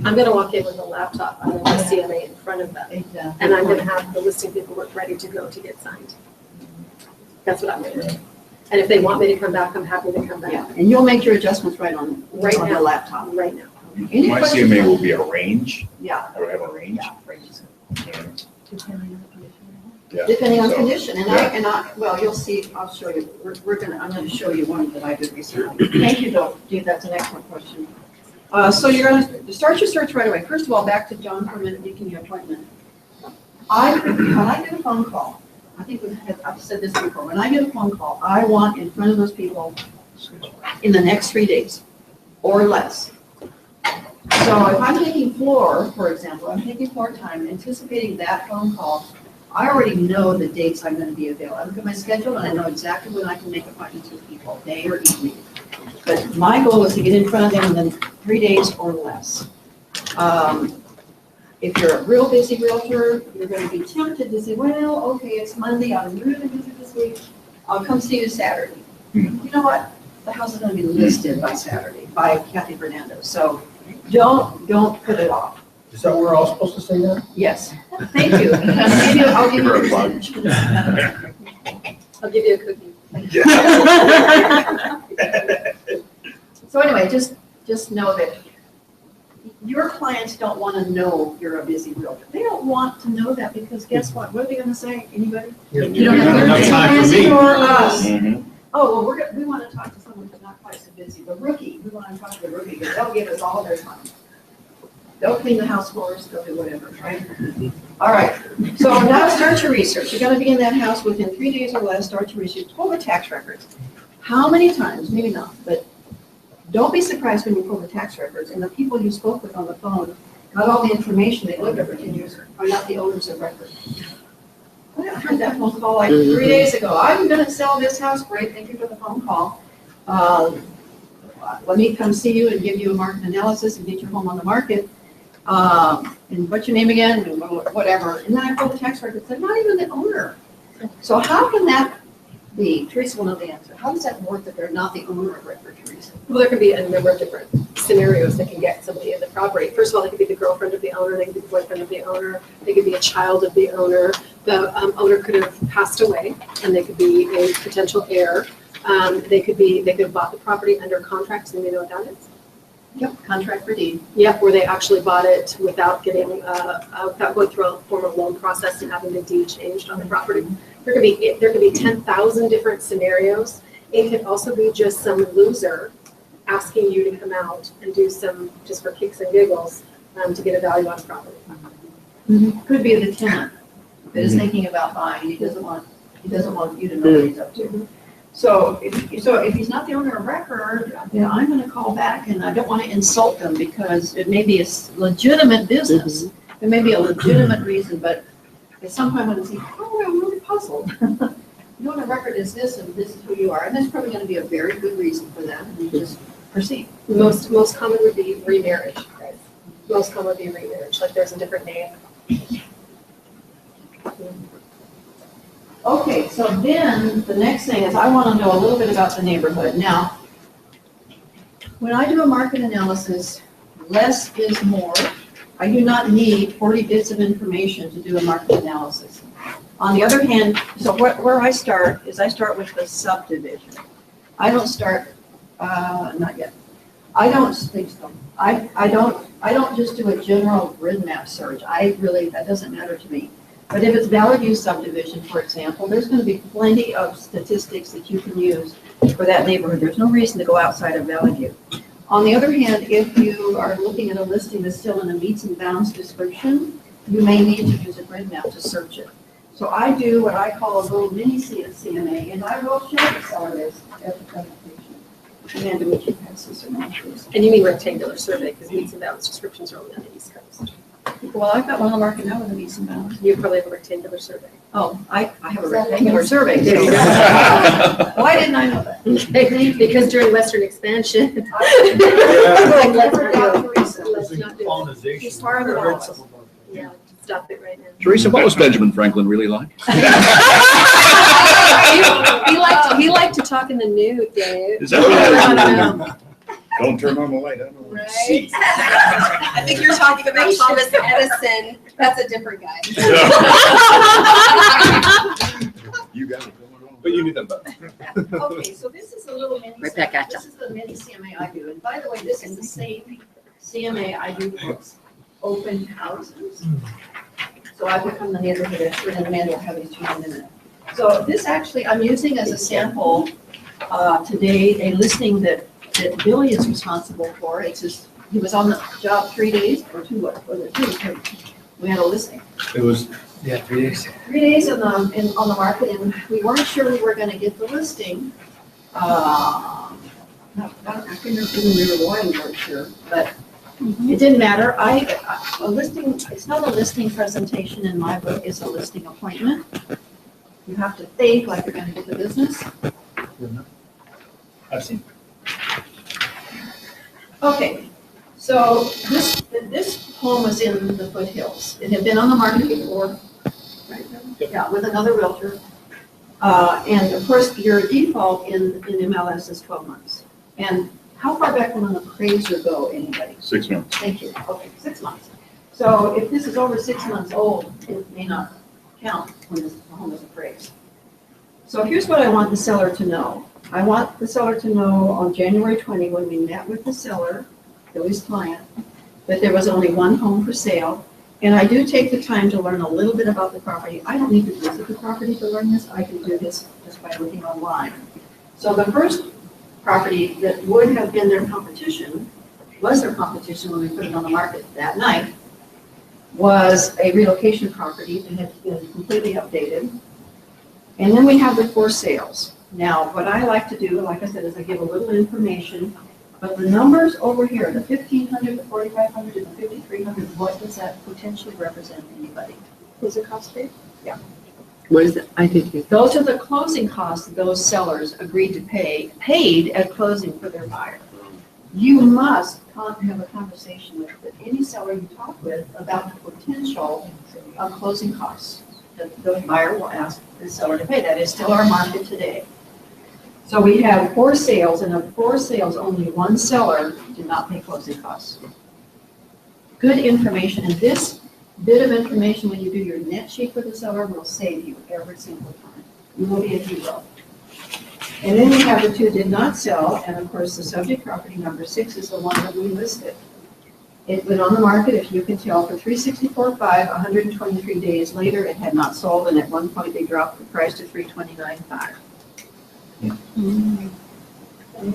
Speaker 1: I'm going to walk in with a laptop on the CMA in front of them.
Speaker 6: Exactly.
Speaker 1: And I'm going to have the listing paperwork ready to go to get signed. That's what I'm going to do. And if they want me to come back, I'm happy to come back.
Speaker 6: Yeah, and you'll make your adjustments right on
Speaker 1: Right now.
Speaker 6: the laptop.
Speaker 1: Right now.
Speaker 6: Any
Speaker 12: My
Speaker 6: questions?
Speaker 12: CMA will be a range.
Speaker 6: Yeah.
Speaker 12: I would have a range.
Speaker 6: Yeah, ranges.
Speaker 12: And,
Speaker 8: Yeah.
Speaker 6: Depending on
Speaker 12: So,
Speaker 6: condition, and
Speaker 12: yeah.
Speaker 6: well, you'll see, I'll show you, I'm gonna show you one that I did recently. Thank you, Dave, that's an excellent question. So you're gonna start your search right away. First of all, back to John for a minute, making your appointment. When I get a phone call, I think I've said this before, when I get a phone call, I want in front of those people in the next 3 days or less. So if I'm taking floor, for example, I'm taking floor time, anticipating that phone call, I already know the dates I'm going to be available. I look at my schedule and I know exactly when I can make appointments with people, day or evening. But my goal is to get in front of them in 3 days or less. If you're a real busy realtor, you're going to be tempted to say, well, okay, it's Monday, I'm really busy this week, I'll come see you Saturday. You know what? The house is going to be listed by Saturday by Kathy Fernando. So don't put it off.
Speaker 12: Is that where we're all supposed to say that?
Speaker 6: Yes, thank you. I'll give you a
Speaker 12: Give her
Speaker 1: I'll give you a cookie.
Speaker 6: So anyway, just know that your clients don't want to know you're a busy realtor. They don't want to know that because guess what? What are they going to say? Anybody?
Speaker 10: You don't have enough time for me.
Speaker 6: Or us.
Speaker 11: Mhm.
Speaker 6: Oh, well, we want to talk to someone who's not quite so busy. The rookie, we want to talk to the rookie because they'll give us all of their time. They'll clean the house floors, they'll do whatever, right? All right, so now start your research. You gotta be in that house within 3 days or less, start your research, pull the tax records. How many times, maybe not, but don't be surprised when you pull the tax records and the people you spoke with on the phone got all the information they lived there for 10 years are not the owners of record. I had that phone call like 3 days ago. I'm gonna sell this house, great, thank you for the phone call. Let me come see you and give you a market analysis and get your home on the market. And what's your name again, and whatever. And then I pulled the tax records, they're not even the owner. So how can that be? Teresa will know the answer. How does that work that they're not the owner of record, Teresa?
Speaker 1: Well, there could be a number of different scenarios that can get somebody in the property. First of all, they could be the girlfriend of the owner, they could be the boyfriend of the owner, they could be a child of the owner. The owner could have passed away, and they could be a potential heir. They could have bought the property under contract, so you know what that is?
Speaker 6: Yep, contract for deed.
Speaker 1: Yep, where they actually bought it without getting, without going through a formal loan process and having the deed changed on the property. There could be 10,000 different scenarios. It could also be just some loser asking you to come out and do some, just for kicks and giggles, to get a value on property.
Speaker 6: Could be the tenant that is thinking about buying. He doesn't want you to know what he's up to. So if he's not the owner of record, I'm going to call back, and I don't want to insult them because it may be a legitimate business. It may be a legitimate reason, but at some point I'm going to say, oh, I'm really puzzled. The owner of record is this, and this is who you are, and that's probably going to be a very good reason for that. And you just proceed.
Speaker 1: Most common would be remarriage. Right? Most common would be remarriage. Like there's a different name.
Speaker 6: Okay, so then the next thing is I want to know a little bit about the neighborhood. Now, when I do a market analysis, less is more. I do not need 40 bits of information to do a market analysis. On the other hand, so where I start is I start with the subdivision. I don't start, not yet. I don't think so. I don't just do a general grid map search. That doesn't matter to me. But if it's Valley View subdivision, for example, there's going to be plenty of statistics that you can use for that neighborhood. There's no reason to go outside of Valley View. On the other hand, if you are looking at a listing that's still in a meets and bounds description, you may need to use a grid map to search it. So I do what I call a little mini CMA, and I will show the seller this at the presentation. Amanda, would you pass this around, please?
Speaker 1: And you mean rectangular survey, because meets and bounds descriptions are only on the East Coast.
Speaker 6: Well, I've got one on the market now with a meets and bounds.
Speaker 1: You probably have a rectangular survey.
Speaker 6: Oh, I have a rectangular survey.
Speaker 1: There you go.
Speaker 6: Why didn't I know that?
Speaker 1: Because during Western expansion.
Speaker 6: Like, let's not do it.
Speaker 1: Let's not do it.
Speaker 10: Colonization.
Speaker 6: She's part of the laws.
Speaker 1: Yeah, stop it right now.
Speaker 11: Teresa, what was Benjamin Franklin really like?
Speaker 1: He liked to talk in the nude, Dave.
Speaker 11: Is that what
Speaker 1: I don't know.
Speaker 12: Don't turn on the light, I don't know.
Speaker 1: Right?
Speaker 7: I think you're talking about Thomas Edison. That's a different guy.
Speaker 12: You got it going on.
Speaker 10: But you need them both.
Speaker 6: Okay, so this is a little mini.
Speaker 3: Right back at ya.
Speaker 6: This is the mini CMA I do. And by the way, this is the same CMA I do for open houses. So I become the neighborhood expert, and Amanda will have these two in a minute. So this actually, I'm using as a sample today a listing that Billy is responsible for. It's just, he was on the job 3 days, or two, what was it, 2? We had a listing.
Speaker 12: It was, 3 days.
Speaker 6: 3 days on the market, and we weren't sure we were gonna get the listing. I couldn't remember why we weren't sure, but it didn't matter. A listing, it's not a listing presentation in my book, it's a listing appointment. You have to think like you're gonna get the business.
Speaker 12: I've seen.
Speaker 6: Okay, so this home was in the foothills. It had been on the market before, right? Yeah, with another realtor. And of course, your default in MLS is 12 months. And how far back will an appraiser go, anybody?
Speaker 11: 6 months.
Speaker 6: Thank you. Okay, 6 months. So if this is over 6 months old, it may not count when the home is appraised. So here's what I want the seller to know. I want the seller to know on January 20, when we met with the seller, Billy's client, that there was only one home for sale. And I do take the time to learn a little bit about the property. I don't need to visit the property to learn this. I can do this just by looking online. So the first property that would have been their competition, was their competition when we put it on the market that night, was a relocation property that had been completely updated. And then we have the for sales. Now, what I like to do, like I said, is I give a little information, but the numbers over here, the 1,500, the 4,500, and the 5,300, what does that potentially represent to anybody?
Speaker 1: Was it cost paid?
Speaker 3: What is it? I did you.
Speaker 6: Those are the closing costs that those sellers agreed to pay, paid at closing for their buyer. You must have a conversation with any seller you talk with about the potential of closing costs that the buyer will ask the seller to pay. That is still our market today. So we have 4 sales, and of 4 sales, only 1 seller did not pay closing costs. Good information, and this bit of information when you do your net sheet with the seller will save you every single time. You will be a hero. And then we have the 2 did not sell, and of course the subject property number 6 is the one that we listed. It went on the market, if you can tell, for $364,500. 123 days later, it had not sold, and at one point they dropped the price to $329,500.
Speaker 2: And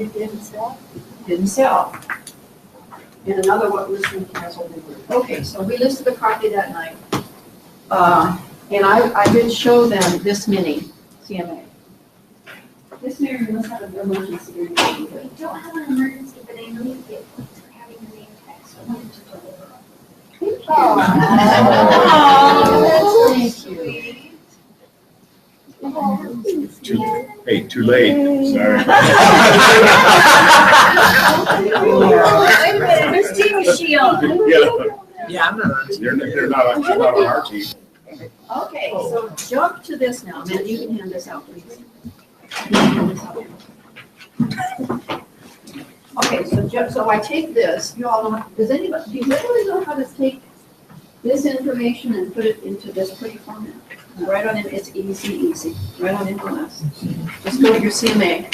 Speaker 2: it didn't sell?
Speaker 6: Didn't sell. And another one listing canceled. Okay, so we listed the property that night. And I did show them this mini CMA. This Mary must have an emergency.
Speaker 2: We don't have an emergency, but I know you get points for having the name tag, so I wanted to deliver.
Speaker 6: Oh, that's sweet.
Speaker 12: Too late, sorry.
Speaker 2: Christina Shield.
Speaker 12: Yeah, I'm not on. They're not on our team.
Speaker 6: Okay, so jump to this now. Matt, you can hand this out, please. You can hand this out. Okay, so I take this. You all know, do you know how to take this information and put it into this pretty format? Right on in, it's easy. Right on into this. Just go to your CMA.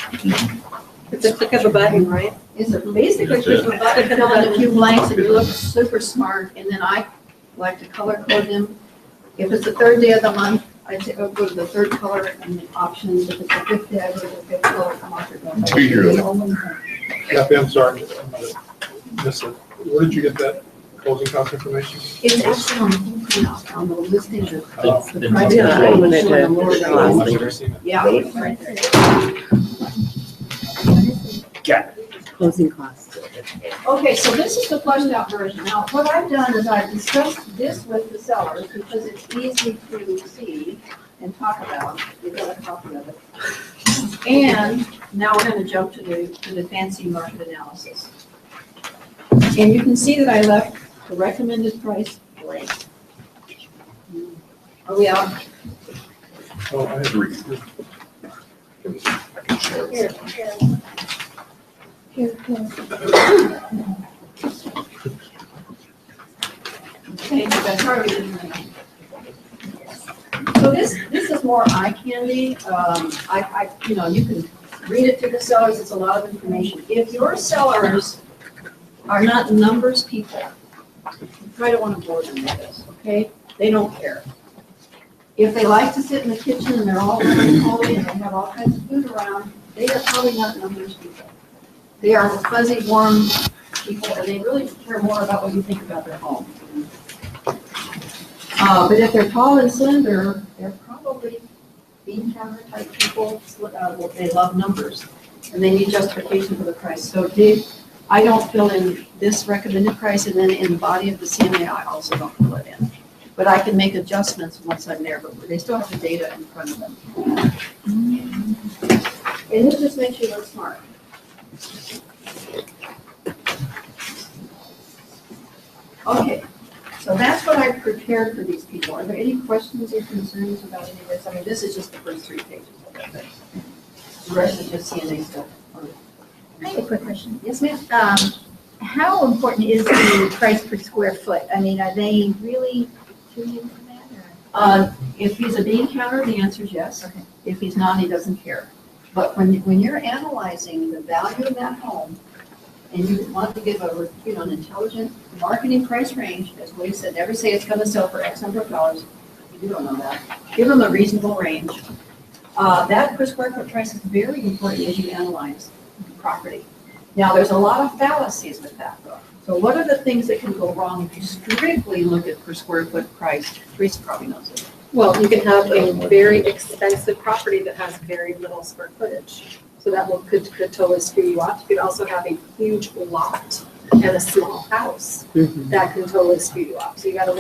Speaker 1: It's a click of a button, right?
Speaker 6: It's basically just a button, fill in a few blanks, and you look super smart. And then I like to color code them. If it's the 3rd day of the month, I go to the 3rd color and the options. If it's the 5th day, I go to the 5th color. Come off it.
Speaker 10: Kathy, I'm sorry. Listen, where did you get that closing cost information?
Speaker 6: It's actually on the printout, on the listing, the
Speaker 5: The-
Speaker 6: private.
Speaker 3: Yeah, I wanted to-
Speaker 6: showing the lower
Speaker 3: Yeah.
Speaker 6: value.
Speaker 10: I've never seen it.
Speaker 6: Yeah,
Speaker 12: Really?
Speaker 6: it's right there.
Speaker 3: Closing costs.
Speaker 6: Okay, so this is the fleshed out version. Now, what I've done is I've discussed this with the sellers because it's easy to see and talk about. You've got a copy of it. And now we're going to jump to the fancy market analysis. And you can see that I left the recommended price blank. Are we out?
Speaker 10: Oh, I agree.
Speaker 6: Okay, that's already. So this is more eye candy. You can read it to the sellers. It's a lot of information. If your sellers are not numbers people, you try to want to bore them with this, okay? They don't care. If they like to sit in the kitchen and they're all holy and they have all kinds of food around, they are probably not numbers people. They are fuzzy, warm people, and they really care more about what you think about their home. But if they're tall and slender, they're probably bean counter type people. They love numbers, and they need justification for the price. So Dave, I don't fill in this recommended price, and then in the body of the CMA, I also don't fill it in. But I can make adjustments once I'm there, but they still have the data in front of them. And this just makes you look smart. Okay, so that's what I prepared for these people. Are there any questions or concerns about any of this? I mean, this is just the first 3 pages of it. The rest is just CNA stuff.
Speaker 2: I have a quick question.
Speaker 6: Yes, ma'am.
Speaker 2: How important is the price per square foot? I mean, are they really tuning into that or?
Speaker 6: If he's a bean counter, the answer is yes.
Speaker 2: Okay.
Speaker 6: If he's not, he doesn't care. But when you're analyzing the value of that home, and you want to give an intelligent marketing price range, as Wade said, never say it's gonna sell for X number of dollars. You don't know that. Give them a reasonable range. That per square foot price is very important as you analyze property. Now, there's a lot of fallacies with that though. So what are the things that can go wrong if you strictly look at per square foot price? Teresa probably knows it.
Speaker 1: Well, you can have a very expensive property that has very little square footage. So that could totally skew you off. You could also have a huge lot and a small house. That can totally skew you off. So you got to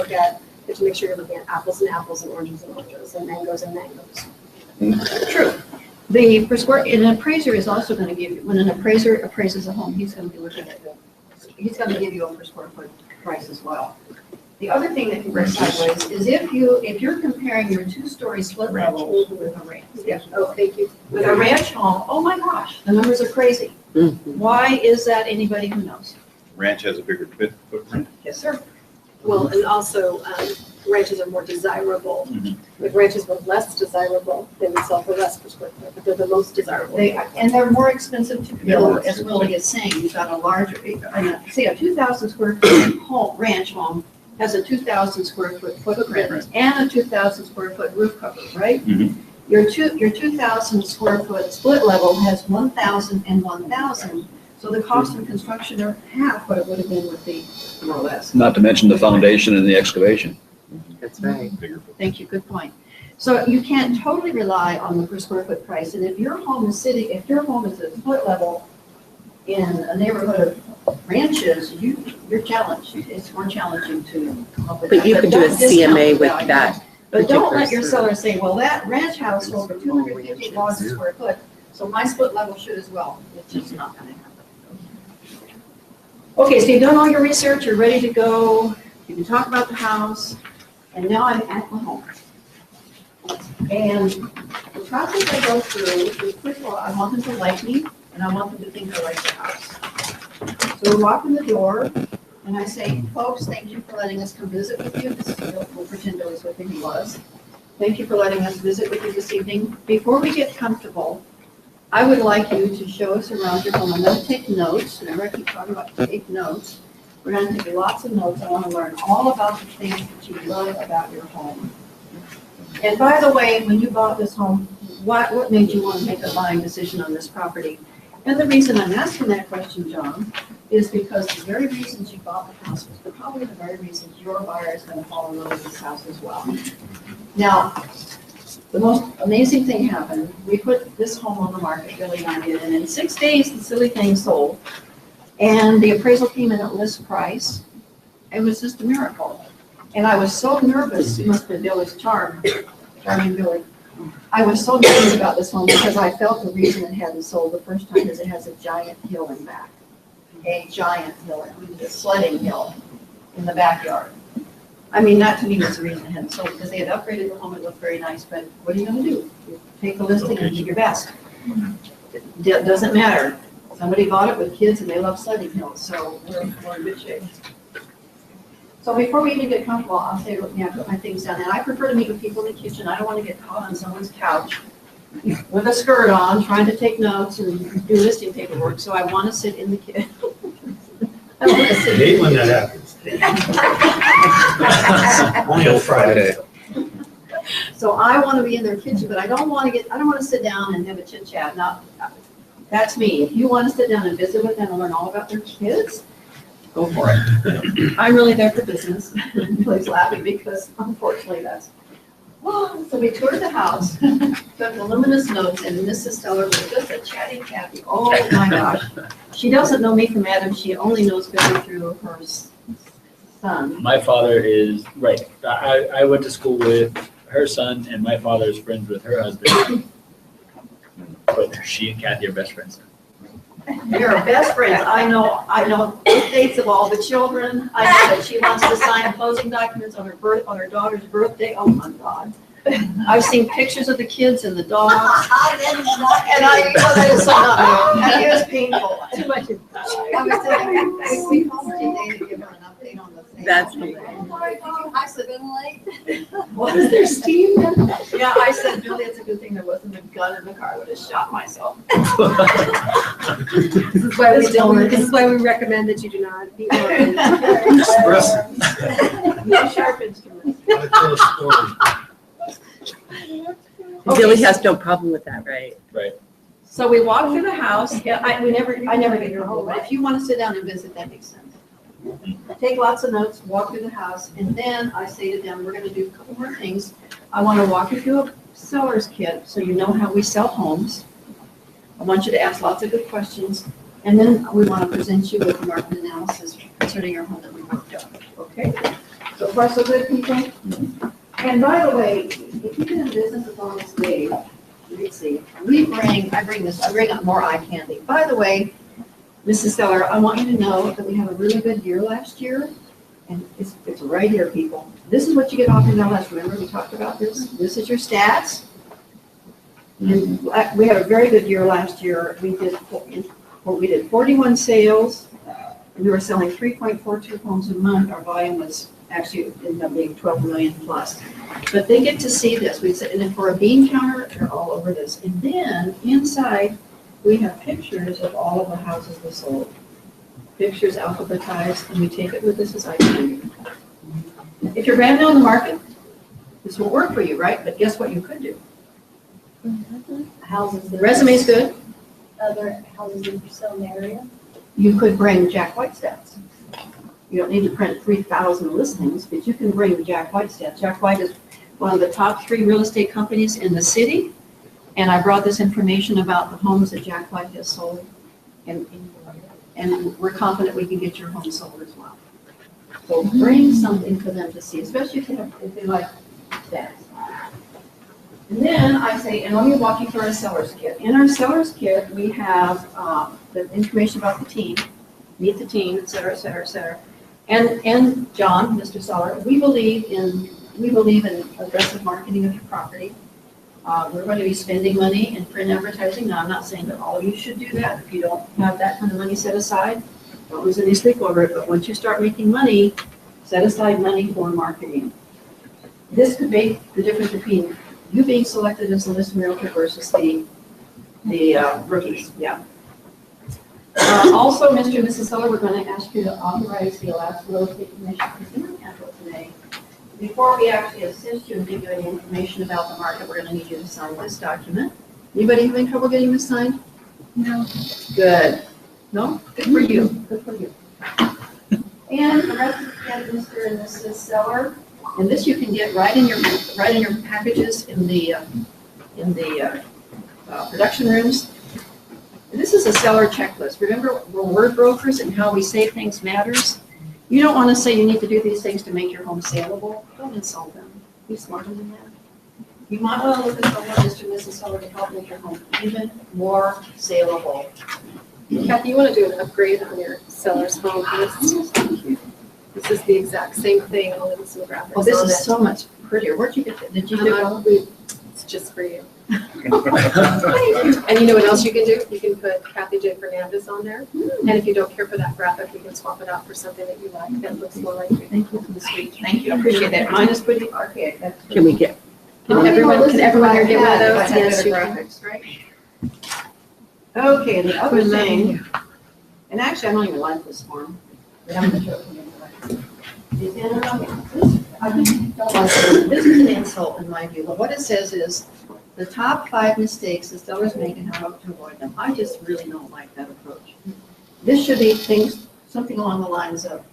Speaker 1: make sure you're looking at apples and apples and oranges and oranges and mangoes and mangoes.
Speaker 6: True. The per square, an appraiser is also going to give you, when an appraiser appraises a home, he's going to be looking at he's going to give you a per square foot price as well. The other thing that can go sideways is if you're comparing your 2-story split level with a ranch. Yeah.
Speaker 1: Oh, thank you.
Speaker 6: With a ranch home, oh my gosh, the numbers are crazy. Why is that? Anybody who knows?
Speaker 12: Ranch has a bigger footprint.
Speaker 6: Yes, sir.
Speaker 1: Well, and also ranches are more desirable. If ranches were less desirable, they would sell for less per square foot, but they're the most desirable.
Speaker 6: And they're more expensive to build, as Willie is saying. You've got a larger, say a 2,000 square foot home, ranch home, has a 2,000 square foot footprint and a 2,000 square foot roof cover, right? Your 2,000 square foot split level has 1,000 and 1,000. So the cost of construction are half what it would have been with the more or less.
Speaker 11: Not to mention the foundation and the excavation.
Speaker 3: That's right.
Speaker 6: Thank you, good point. So you can't totally rely on the per square foot price. And if your home is a split level in a neighborhood of ranches, you're challenged. It's more challenging to come up with that.
Speaker 3: But you could do a
Speaker 6: don't discount
Speaker 3: CMA
Speaker 6: the
Speaker 3: with
Speaker 6: value.
Speaker 3: that.
Speaker 6: But don't let
Speaker 3: particular
Speaker 6: your seller say, well, that ranch house sold for $250 a square foot, so my split level should as well. It's just not gonna happen. Okay, so you've done all your research, you're ready to go, you can talk about the house, and now I'm at the home. And the process I go through is, first of all, I want them to like me, and I want them to think I like the house. So we walk in the door, and I say, folks, thank you for letting us come visit with you. We'll pretend Billy's with him, he was. Thank you for letting us visit with you this evening. Before we get comfortable, I would like you to show us around your home. I'm going to take notes. Remember, I keep talking about take notes. We're going to take lots of notes. I want to learn all about the things that you love about your home. And by the way, when you bought this home, what made you want to make a buying decision on this property? And the reason I'm asking that question, John, is because the very reasons you bought the house was probably the very reasons your buyer is going to fall in love with this house as well. Now, the most amazing thing happened. We put this home on the market, Billy and I did, and in 6 days, the silly thing sold. And the appraisal came in at list price. It was just a miracle. And I was so nervous, it must have been Billy's charming Billy. I was so nervous about this home because I felt the reason it hadn't sold the first time is it has a giant hill in back. A giant hill, a sledding hill in the backyard. I mean, that to me was the reason it hadn't sold, because they had upgraded the home, it looked very nice, but what are you gonna do? You take the listing and do your best. It doesn't matter. Somebody bought it with kids and they love sledding hills, so we're in good shape. So before we even get comfortable, I'll say, look, I put my things down, and I prefer to meet with people in the kitchen. I don't want to get caught on someone's couch with a skirt on, trying to take notes and do listing paperwork, so I want to sit in the kitchen. I want to sit.
Speaker 12: I hate when that happens. Only on Friday.
Speaker 6: So I want to be in their kitchen, but I don't want to sit down and have a chit chat. Now, that's me. If you want to sit down and visit with them and learn all about their kids, go for it. I'm really there for business. Billy's laughing because unfortunately that's. So we toured the house, took voluminous notes, and Mrs. Stellar was just a chatty Cathy. Oh my gosh. She doesn't know me from Adam. She only knows Billy through her son.
Speaker 5: My father is, right, I went to school with her son, and my father is friends with her husband. But she and Kathy are best friends.
Speaker 6: They're best friends. I know the dates of all the children. I know that she wants to sign closing documents on her daughter's birthday. Oh my God. I've seen pictures of the kids and the dogs. And that is so not me. And it was painful. Too much. We called her today to give her an update on the
Speaker 3: That's
Speaker 7: I said, been late.
Speaker 1: Was there steam?
Speaker 6: Yeah, I said, Billy, it's a good thing there wasn't a gun in the car. I would have shot myself.
Speaker 1: This is why we recommend that you do not be armed.
Speaker 6: No sharp instruments.
Speaker 12: I tell a story.
Speaker 3: Billy has no problem with that, right?
Speaker 6: So we walk through the house. Yeah, I never get your home, but if you want to sit down and visit, that makes sense. Take lots of notes, walk through the house, and then I say to them, we're gonna do a couple more things. I want to walk you through a seller's kit, so you know how we sell homes. I want you to ask lots of good questions, and then we want to present you with a market analysis concerning your home that we worked on, okay? So far, so good, people? And by the way, if you've been in business as long as Dave, let's see, I bring up more eye candy. By the way, Mrs. Seller, I want you to know that we had a really good year last year, and it's right here, people. This is what you get off your MLS. Remember, we talked about this? This is your stats. And we had a very good year last year. We did 41 sales, and we were selling 3.42 homes a month. Our volume was actually ended up being 12 million plus. But they get to see this. We said, and for a bean counter, they're all over this. And then inside, we have pictures of all of the houses we sold. Pictures alphabetized, and we take it with us as ID. If you're brand new on the market, this will work for you, right? But guess what you could do?
Speaker 2: Houses.
Speaker 6: The resume's good.
Speaker 2: Other houses in sale area.
Speaker 6: You could bring Jack White stats. You don't need to print 3,000 listings, but you can bring Jack White stats. Jack White is one of the top 3 real estate companies in the city. And I brought this information about the homes that Jack White has sold. And we're confident we can get your home sold as well. So bring something for them to see, especially if they like stats. And then I say, and let me walk you through our seller's kit. In our seller's kit, we have the information about the team, meet the team, et cetera, et cetera, et cetera. And John, Mr. Seller, we believe in aggressive marketing of your property. We're going to be spending money in print advertising. Now, I'm not saying that all of you should do that. If you don't have that kind of money set aside, don't lose any sleep over it. But once you start making money, set aside money for marketing. This could make the difference between you being selected as the list realtor versus the rookies. Yeah. Also, Mr. and Mrs. Seller, we're going to ask you to authorize the Alaska Real Estate Commission Consumer Council today. Before we actually assist you and give you any information about the market, we're going to need you to sign this document. Anybody having trouble getting this signed? No. Good. No? Good for you. Good for you. And the rest of the Mr. and Mrs. Seller, and this you can get right in your packages in the production rooms. And this is a seller checklist. Remember, we're word brokers, and how we say things matters. You don't want to say you need to do these things to make your home saleable. Don't insult them. Be smarter than that. You might want to look at someone, Mr. and Mrs. Seller, to help make your home even more saleable.
Speaker 1: Kathy, you want to do an upgrade on your seller's home list? This is the exact same thing, only with some graphics.
Speaker 6: Oh, this
Speaker 1: on
Speaker 6: is
Speaker 1: it.
Speaker 6: so much prettier. Where'd you get that? Did you do it?
Speaker 1: It's just for you. And you know what else you can do? You can put Kathy J. Fernandez on there. And if you don't care for that graphic, you can swap it out for something that you like that looks more like you.
Speaker 6: Thank you for the sweet. Thank you. I appreciate that. Mine is pretty archaic.
Speaker 3: Can we get,
Speaker 1: Can everyone here get one of those? Yes, you can.
Speaker 6: Graphics, right? Okay, and the other thing, and actually I don't even like this form. But I'm gonna show it to you. I just don't like it. This is an insult in my view, but what it says is the top 5 mistakes the sellers make and how to avoid them. I just really don't like that approach. This should be something along the lines of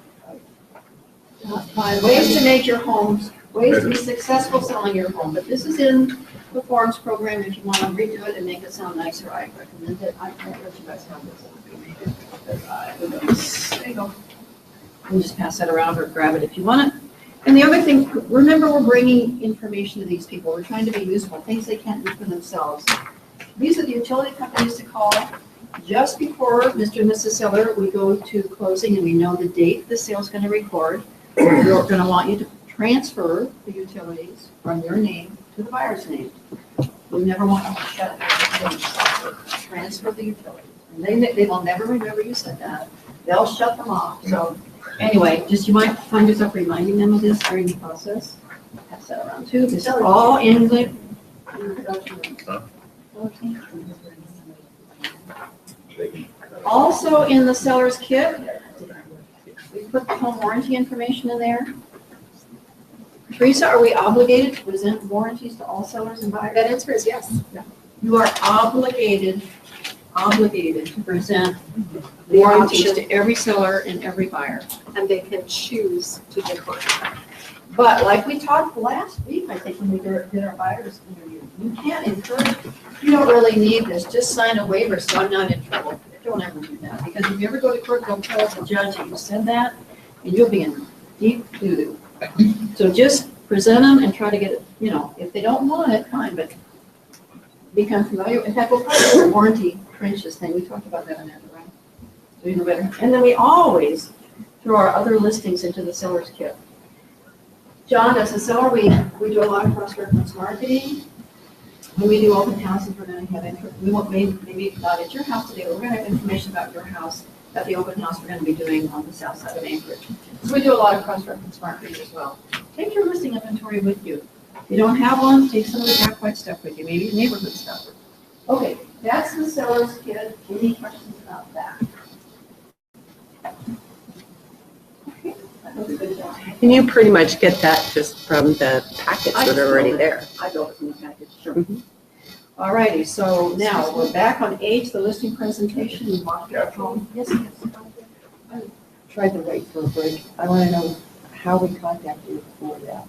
Speaker 6: ways to make your homes, ways to be successful selling your home. But this is in the forms program. If you want to redo it and make it sound nicer, I recommend it. I can't let you guys have this. There you go. You can just pass that around or grab it if you want it. And the other thing, remember, we're bringing information to these people. We're trying to be useful, things they can't do for themselves. These are the utility companies to call. Just before Mr. and Mrs. Seller, we go to closing and we know the date the sale is going to record. We're going to want you to transfer the utilities from your name to the buyer's name. We never want you to shut down. Transfer the utilities. And they will never remember you said that. They'll shut them off. So Anyway, just you might find yourself reminding them of this during the process. Pass that around too. This is all in the. Also in the seller's kit, we put the home warranty information in there. Teresa, are we obligated to present warranties to all sellers and buyers?
Speaker 1: That answer is yes.
Speaker 6: You are obligated to present warranties to every seller and every buyer.
Speaker 1: And they can choose to decline.
Speaker 6: But like we talked last week, I think when we did our buyers interview, you can't encourage, you don't really need this, just sign a waiver so I'm not in trouble. Don't ever do that, because if you ever go to court, don't tell the judge that you said that, and you'll be in deep doo-doo. So just present them and try to get it, if they don't want it, fine, but become familiar. In fact, we'll probably do a warranty trenches thing. We talked about that in there, right? So you know better. And then we always throw our other listings into the seller's kit. John, as a seller, we do a lot of cross-reference marketing. When we do open houses, we're going to have we won't maybe not at your house today, but we're going to have information about your house at the open house we're going to be doing on the south side of Anchorage. So we do a lot of cross-reference marketing as well. Take your listing inventory with you. If you don't have one, take some of the black white stuff with you, maybe neighborhood stuff. Okay, that's the seller's kit. Any questions about that? Okay, I hope you did that.
Speaker 3: And you pretty much get that just from the packets that are already there.
Speaker 6: I built it from the package, sure. All righty, so now we're back on H, the listing presentation. We walked our home. Yes, yes.
Speaker 13: I tried to wait for a break. I want to know how we contact you for that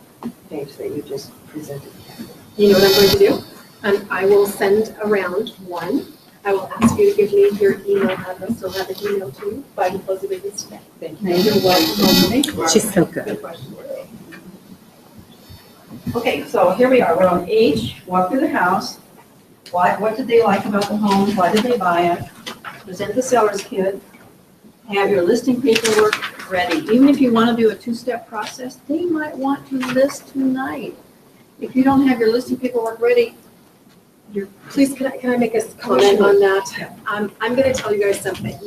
Speaker 13: page that you just presented.
Speaker 1: You know what I'm going to do? I will send around one. I will ask you to give me your email address, so I'll have an email to you by the close of business today.
Speaker 13: Thank you.
Speaker 6: You're welcome.
Speaker 3: She's so good.
Speaker 6: Question. Okay, so here we are. We're on H, walk through the house. What did they like about the home? Why did they buy it? Present the seller's kit. Have your listing paperwork ready. Even if you want to do a two-step process, they might want to list tonight. If you don't have your listing paperwork ready,
Speaker 1: Please, can I make a comment on that? I'm going to tell you guys something.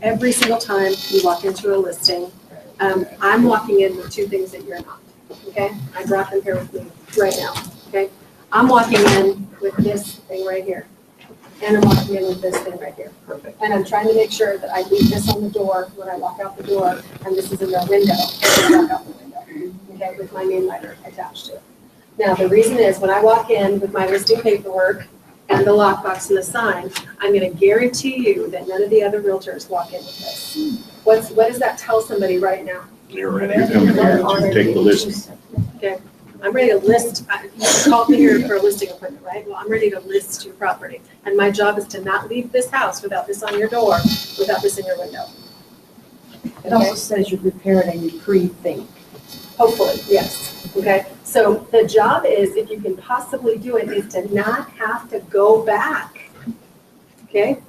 Speaker 1: Every single time you walk into a listing, I'm walking in with two things that you're not, okay? I brought them here with me right now, okay? I'm walking in with this thing right here, and I'm walking in with this thing right here. Perfect. And I'm trying to make sure that I leave this on the door when I walk out the door, and this is in the window when I walk out the window, okay, with my name lighter attached to it. Now, the reason is when I walk in with my listing paperwork and the lockbox and the sign, I'm going to guarantee you that none of the other realtors walk in with this. What does that tell somebody right now?
Speaker 12: You're ready to come here to take the list.
Speaker 1: Okay, I'm ready to list. You called me here for a listing appointment, right? Well, I'm ready to list your property. And my job is to not leave this house without this on your door, without this in your window.
Speaker 13: It also says you're prepared and you pre-think.
Speaker 1: Hopefully, yes. Okay, so the job is, if you can possibly do it, is to not have to go back. Okay,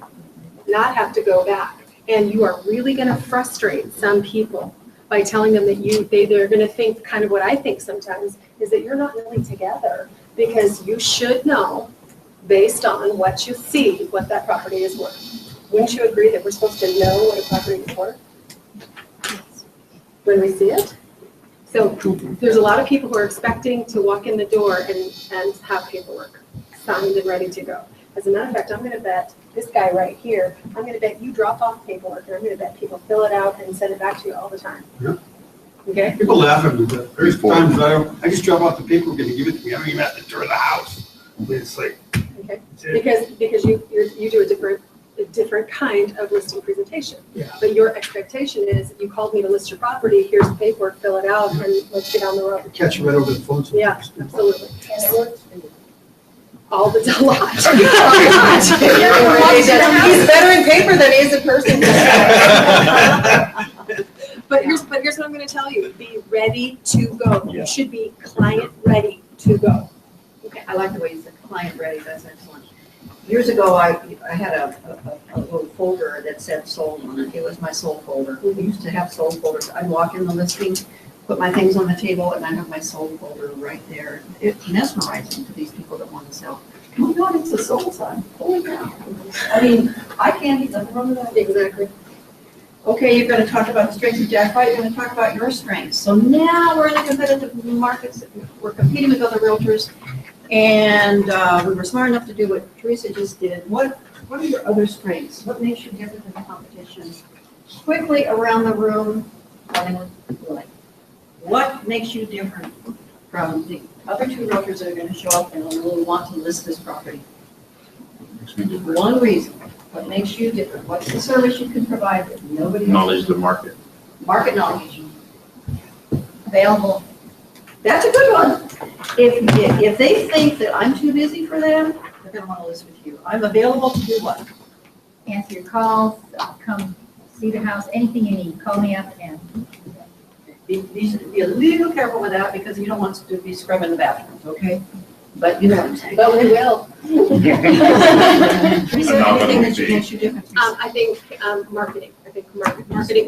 Speaker 1: not have to go back. And you are really going to frustrate some people by telling them that they're going to think kind of what I think sometimes is that you're not really together, because you should know based on what you see what that property is worth. Wouldn't you agree that we're supposed to know what a property is worth when we see it? So there's a lot of people who are expecting to walk in the door and have paperwork signed and ready to go. As a matter of fact, I'm going to bet this guy right here, I'm going to bet you drop off paperwork, and I'm going to bet people fill it out and send it back to you all the time.
Speaker 14: Yeah.
Speaker 1: Okay?
Speaker 14: People laugh at me, but there's times I just drop off the paperwork and they give it to me. I don't even have to tour the house. It's like.
Speaker 1: Okay. Because you do a different kind of listing presentation.
Speaker 14: Yeah.
Speaker 1: But your expectation is, you called me to list your property, here's the paperwork, fill it out, and let's get on the road.
Speaker 14: Catch you right over the phone.
Speaker 1: Yeah, absolutely. All the a lot.
Speaker 7: He's better in paper than he is in person.
Speaker 1: But here's what I'm going to tell you: be ready to go.
Speaker 11: Yeah.
Speaker 1: You should be client ready to go.
Speaker 6: okay, I like the way you said client ready. That's excellent. Years ago, I had a little folder that said sold on it. It was my sold folder. We used to have sold folders. I'd walk in the listing, put my things on the table, and I have my sold folder right there. It's mesmerizing to these people that want to sell. Oh my God, it's a sold sign. Holy cow. I mean, I can't eat nothing wrong with that.
Speaker 1: Exactly.
Speaker 6: Okay, you're gonna talk about the strengths of Jack White, you're gonna talk about your strengths. So now we're in the competitive markets, we're competing with other realtors, and we were smart enough to do what Teresa just did. What are your other strengths? What makes you different than the competition? Quickly around the room, what makes you different from the other two realtors that are gonna show up and will want to list this property? One reason. What makes you different? What's the service you can provide that nobody else?
Speaker 12: Knowledge of the market.
Speaker 6: Market knowledge. Available. That's a good one. If they think that I'm too busy for them, they're gonna want to list with you. I'm available to do what?
Speaker 4: Answer your calls, come see the house, anything you need, call me up and.
Speaker 6: Be a little careful with that because you don't want to be scrubbing the bathrooms, okay? But you know what I'm saying.
Speaker 1: But we will.
Speaker 6: Teresa, anything that makes you different?
Speaker 1: I think marketing. I think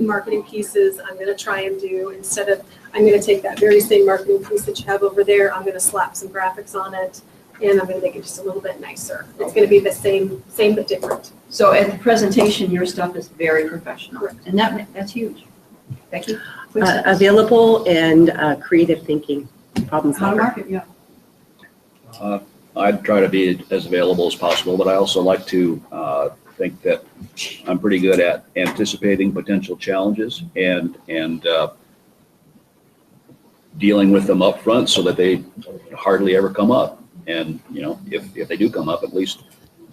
Speaker 1: marketing pieces I'm going to try and do instead of, I'm going to take that very same marketing piece that you have over there, I'm going to slap some graphics on it, and I'm going to make it just a little bit nicer. It's going to be the same but different.
Speaker 6: So at the presentation, your stuff is very professional.
Speaker 1: Correct.
Speaker 6: And that's huge. Becky? quick sentence.
Speaker 3: Available and creative thinking, problem
Speaker 6: How to
Speaker 3: solver.
Speaker 6: market, yeah.
Speaker 11: I'd try to be as available as possible, but I also like to think that I'm pretty good at anticipating potential challenges and dealing with them up front so that they hardly ever come up. And, you know, if they do come up, at least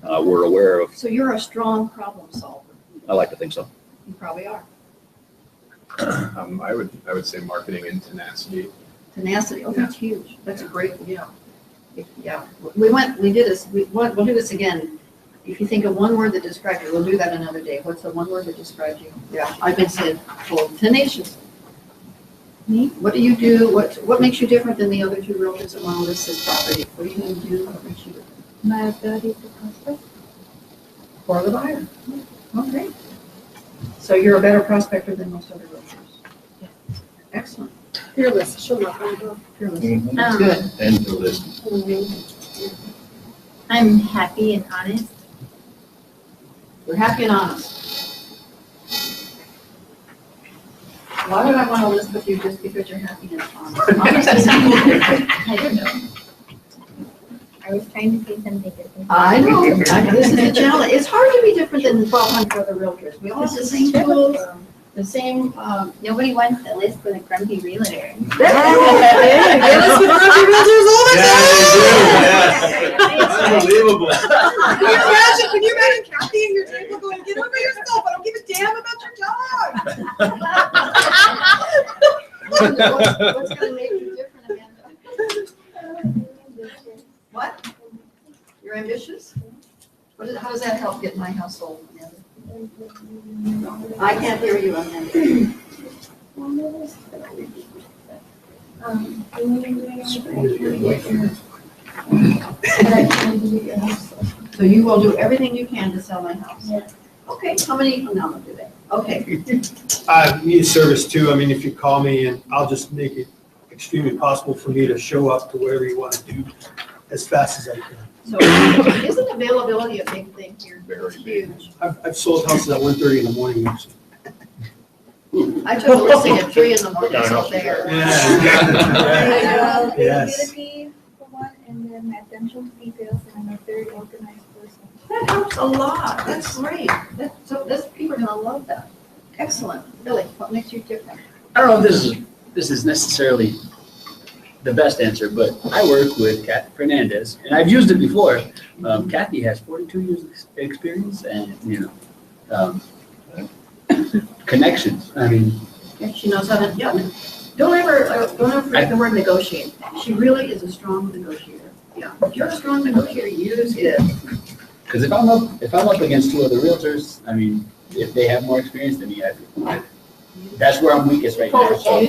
Speaker 11: we're aware of.
Speaker 6: So you're a strong problem solver.
Speaker 11: I like to think so.
Speaker 6: You probably are.
Speaker 8: I would say marketing and tenacity.
Speaker 6: Tenacity, oh, that's huge. That's a great, yeah. Yeah, we did this, we'll do this again. If you think of one word that describes you, we'll do that another day. What's the one word that describes you? Yeah, I've been saying, well, tenacious. Me? What do you do? What makes you different than the other two realtors that want to list this property? What are you going to do? What makes you different?
Speaker 4: My ability to prospect.
Speaker 6: For the buyer. Okay. So you're a better prospector than most other realtors. Excellent.
Speaker 1: Fearless. She'll not let go.
Speaker 6: Fearless. That's good.
Speaker 12: And to listen.
Speaker 4: I'm happy and honest.
Speaker 6: We're happy and honest. Why would I want to list with you just because you're happy and honest?
Speaker 4: I don't know. I was trying to say something different.
Speaker 6: I know. This is a challenge. It's hard to be different than 1,200 other realtors. We all have the same tools, the same.
Speaker 4: Nobody wants to list with a grumpy realtor.
Speaker 1: They list with grumpy realtors all the time.
Speaker 12: Unbelievable.
Speaker 7: Can you imagine Kathy and your table going, get over yourself, I don't give a damn about your dog.
Speaker 6: What's going to make you different, Amanda? What? You're ambitious? How does that help get my household, Amanda? I can't hear you, Amanda. So you will do everything you can to sell my house?
Speaker 4: Yeah.
Speaker 6: Okay, how many, no, I'm gonna do that. Okay.
Speaker 14: I need service too. I mean, if you call me and I'll just make it extremely possible for me to show up to whatever you want to do as fast as I can.
Speaker 6: So isn't availability a big thing here? It's huge.
Speaker 14: I've sold houses at 1:30 in the morning. Actually.
Speaker 6: I took a listing at 3 in the morning, so there.
Speaker 14: Yeah. Yes.
Speaker 2: Availability for one, and then my attention to details, and I'm a very organized person.
Speaker 6: That helps a lot. That's great. People are gonna love that. Excellent. Billy, what makes you different?
Speaker 5: I don't know if this is necessarily the best answer, but I work with Kathy Fernandez, and I've used it before. Kathy has 42 years of experience and, connections. I mean,
Speaker 6: Yeah, she knows how to, yeah. Don't ever forget the word negotiate. She really is a strong negotiator. Yeah, if you're a strong negotiator, use it.
Speaker 5: because if I'm up against two other realtors, I mean, if they have more experience than me, that's where I'm weakest right now. So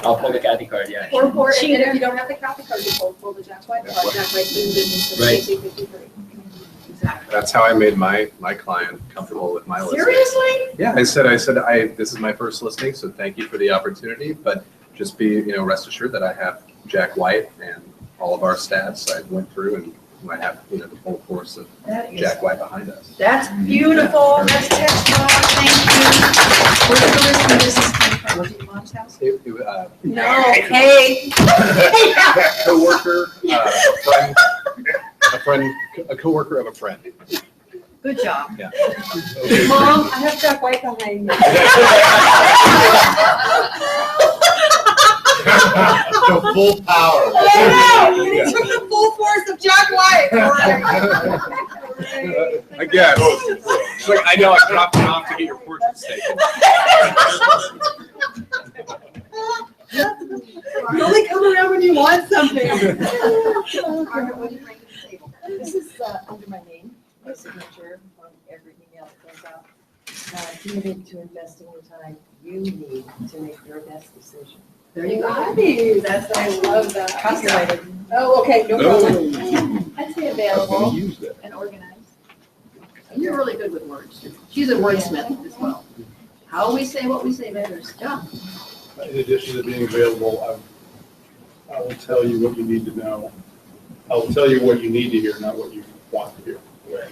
Speaker 5: I'll pull the Kathy card, yeah.
Speaker 1: Or, and if you don't have the Kathy card, you pull the Jack White card. Jack White's in business since 1953.
Speaker 6: Exactly.
Speaker 8: That's how I made my client comfortable with my listing.
Speaker 6: Seriously?
Speaker 8: Yeah, I said, this is my first listing, so thank you for the opportunity, but just be, rest assured that I have Jack White and all of our stats. I went through and might have, the full force of Jack White behind us.
Speaker 6: That's beautiful. That's textbook. Thank you. Where did the list of business come from? Was it your mom's house?
Speaker 2: No, hey.
Speaker 8: Coworker, a coworker of a friend.
Speaker 6: Good job.
Speaker 8: Yeah.
Speaker 1: Mom, I have Jack White behind me.
Speaker 12: The full power.
Speaker 7: I know, and it took the full force of Jack White.
Speaker 8: I guess. It's like, I know I dropped it off to get your portraits taken.
Speaker 7: You only come around when you want something.
Speaker 13: Margaret, what do you bring to the table? This is under my name, my signature on every email that goes out. Committed to investing the time you need to make your best decision.
Speaker 6: There you go.
Speaker 1: Nice. I love that.
Speaker 6: Copyrighted.
Speaker 1: Oh, okay, no problem.
Speaker 4: I'd say
Speaker 11: I was
Speaker 4: available
Speaker 11: gonna use that.
Speaker 4: and organized.
Speaker 6: You're really good with words. She's a wordsmith as well. How we say what we say matters. Yeah.
Speaker 10: In addition to being available, I will tell you what you need to know. I'll tell you what you need to hear, not what you want to hear.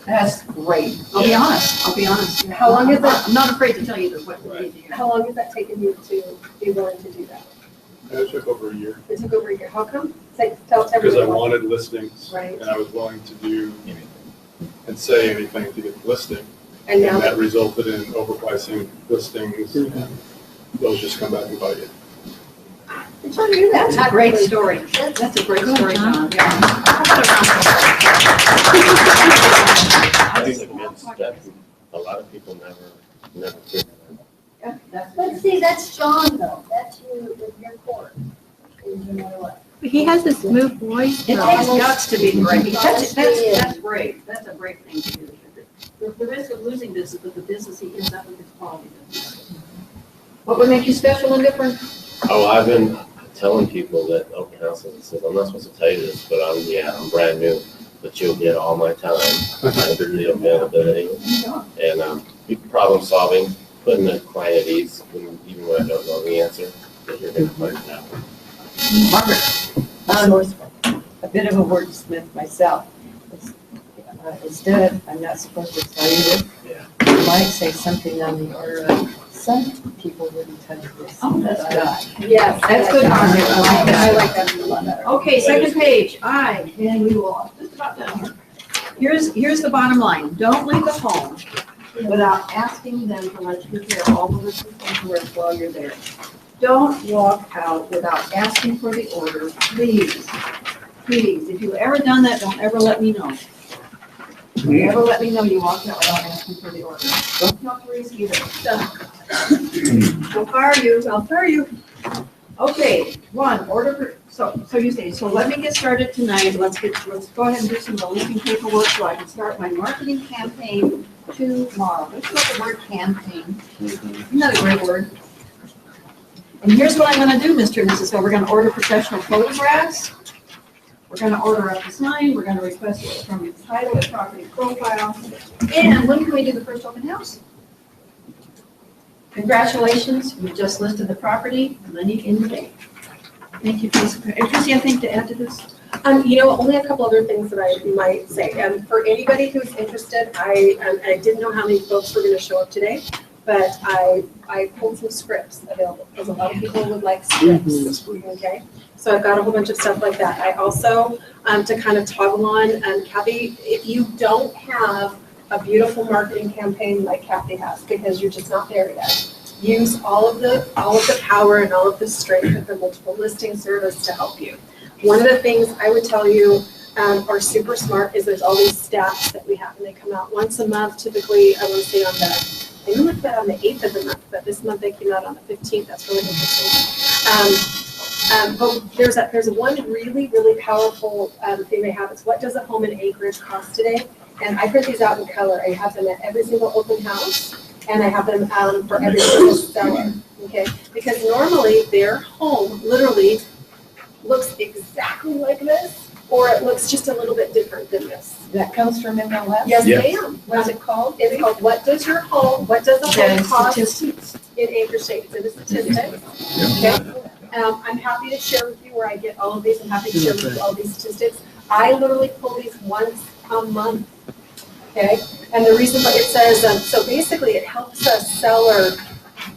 Speaker 6: That's great. I'll be honest.
Speaker 1: How long is that?
Speaker 6: I'm not afraid to tell you what we need to hear.
Speaker 1: How long has that taken you to be willing to do that?
Speaker 10: It took over a year.
Speaker 1: It took over a year. How come? Tell
Speaker 10: Because
Speaker 1: everyone.
Speaker 10: I wanted listings.
Speaker 1: Right.
Speaker 10: And I was willing to do and say anything to get the listing.
Speaker 1: And now,
Speaker 10: that resulted in overpricing listings, and those just come back and bite you.
Speaker 1: did you do that?
Speaker 6: That's a great story. That's a great story, John. Yeah.
Speaker 9: I think it means that a lot of people never figure that
Speaker 4: But see, that's John though, that's you, your core, is no matter what.
Speaker 3: He has this smooth voice.
Speaker 6: It takes guts to be great. That's
Speaker 4: Yeah.
Speaker 6: great. That's a great thing to do. The risk of losing this is that the business he ends up with is quality business. What would make you special and different?
Speaker 9: Oh, I've been telling people that open houses, it says, I'm not supposed to tell you this, but I'm brand new, but you'll get all my time, the availability, and problem solving, putting the client at ease, even when I don't know the answer, that you're going to find out.
Speaker 6: Margaret.
Speaker 13: A bit of a wordsmith myself. Instead of, I'm not supposed to tell you this, I might say something on the order of, some people wouldn't tell you this.
Speaker 6: Oh, that's good.
Speaker 1: Yes,
Speaker 6: That's good, Margaret. I like that.
Speaker 1: I like that a lot better.
Speaker 6: Okay, second page. And we will just about done here. Here's the bottom line. Don't leave the home without asking them to let you prepare all the lists of paperwork while you're there. Don't walk out without asking for the order, please. Please, if you've ever done that, don't ever let me know. Don't ever let me know you walked out without asking for the order. Don't tell Teresa either. I'll fire you. Okay, order for, so you say, so let me get started tonight. Let's go ahead and do some of the listing paperwork so I can start my marketing campaign tomorrow. Let's put the word campaign. Isn't that a great word? And here's what I'm gonna do, Mr. and Mrs. So we're gonna order professional photographs. We're gonna order up the sign. We're gonna request it from your title and property profile. And when can we do the first open house? Congratulations, you just listed the property, and then you can date. Thank you, Teresa. Teresa, anything to add to this?
Speaker 1: Only a couple other things that I might say. For anybody who's interested, I didn't know how many folks were gonna show up today, but I pulled some scripts available, because a lot of people would like scripts, okay? So I've got a whole bunch of stuff like that. I also, to kind of toggle on, Kathy, if you don't have a beautiful marketing campaign like Kathy has, because you're just not there yet, use all of the power and all of the strength of the multiple listing service to help you. One of the things I would tell you are super smart is there's all these stats that we have, and they come out once a month, typically, I want to say on I looked at that on the 8th of the month, but this month they came out on the 15th. That's really interesting. But there's one really, really powerful thing they have. It's what does a home in Anchorage cost today? And I print these out in color. I have them at every single open house, and I have them for every single seller. Okay, because normally their home literally looks exactly like this, or it looks just a little bit different than this.
Speaker 13: That comes from MLS?
Speaker 1: Yes, ma'am.
Speaker 13: What's it called?
Speaker 1: It's called What Does a Home Cost
Speaker 13: Statistics.
Speaker 1: in Anchorage State? It's in the statistics. Okay. I'm happy to share with you where I get all of these. I'm happy to share with you all these statistics. I literally pull these once a month, okay? And the reason why it says, so basically it helps a seller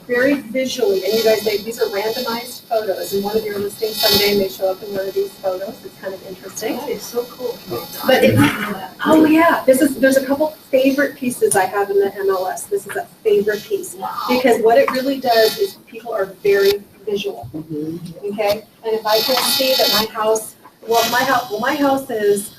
Speaker 1: very visually, and you guys, these are randomized photos, and one of your listings someday may show up in one of these photos. It's kind of interesting.
Speaker 2: That is so cool.
Speaker 1: But it, oh yeah, there's a couple favorite pieces I have in the MLS. This is a favorite piece because what it really does is people are very visual. Okay, and if I can see that my house, my house is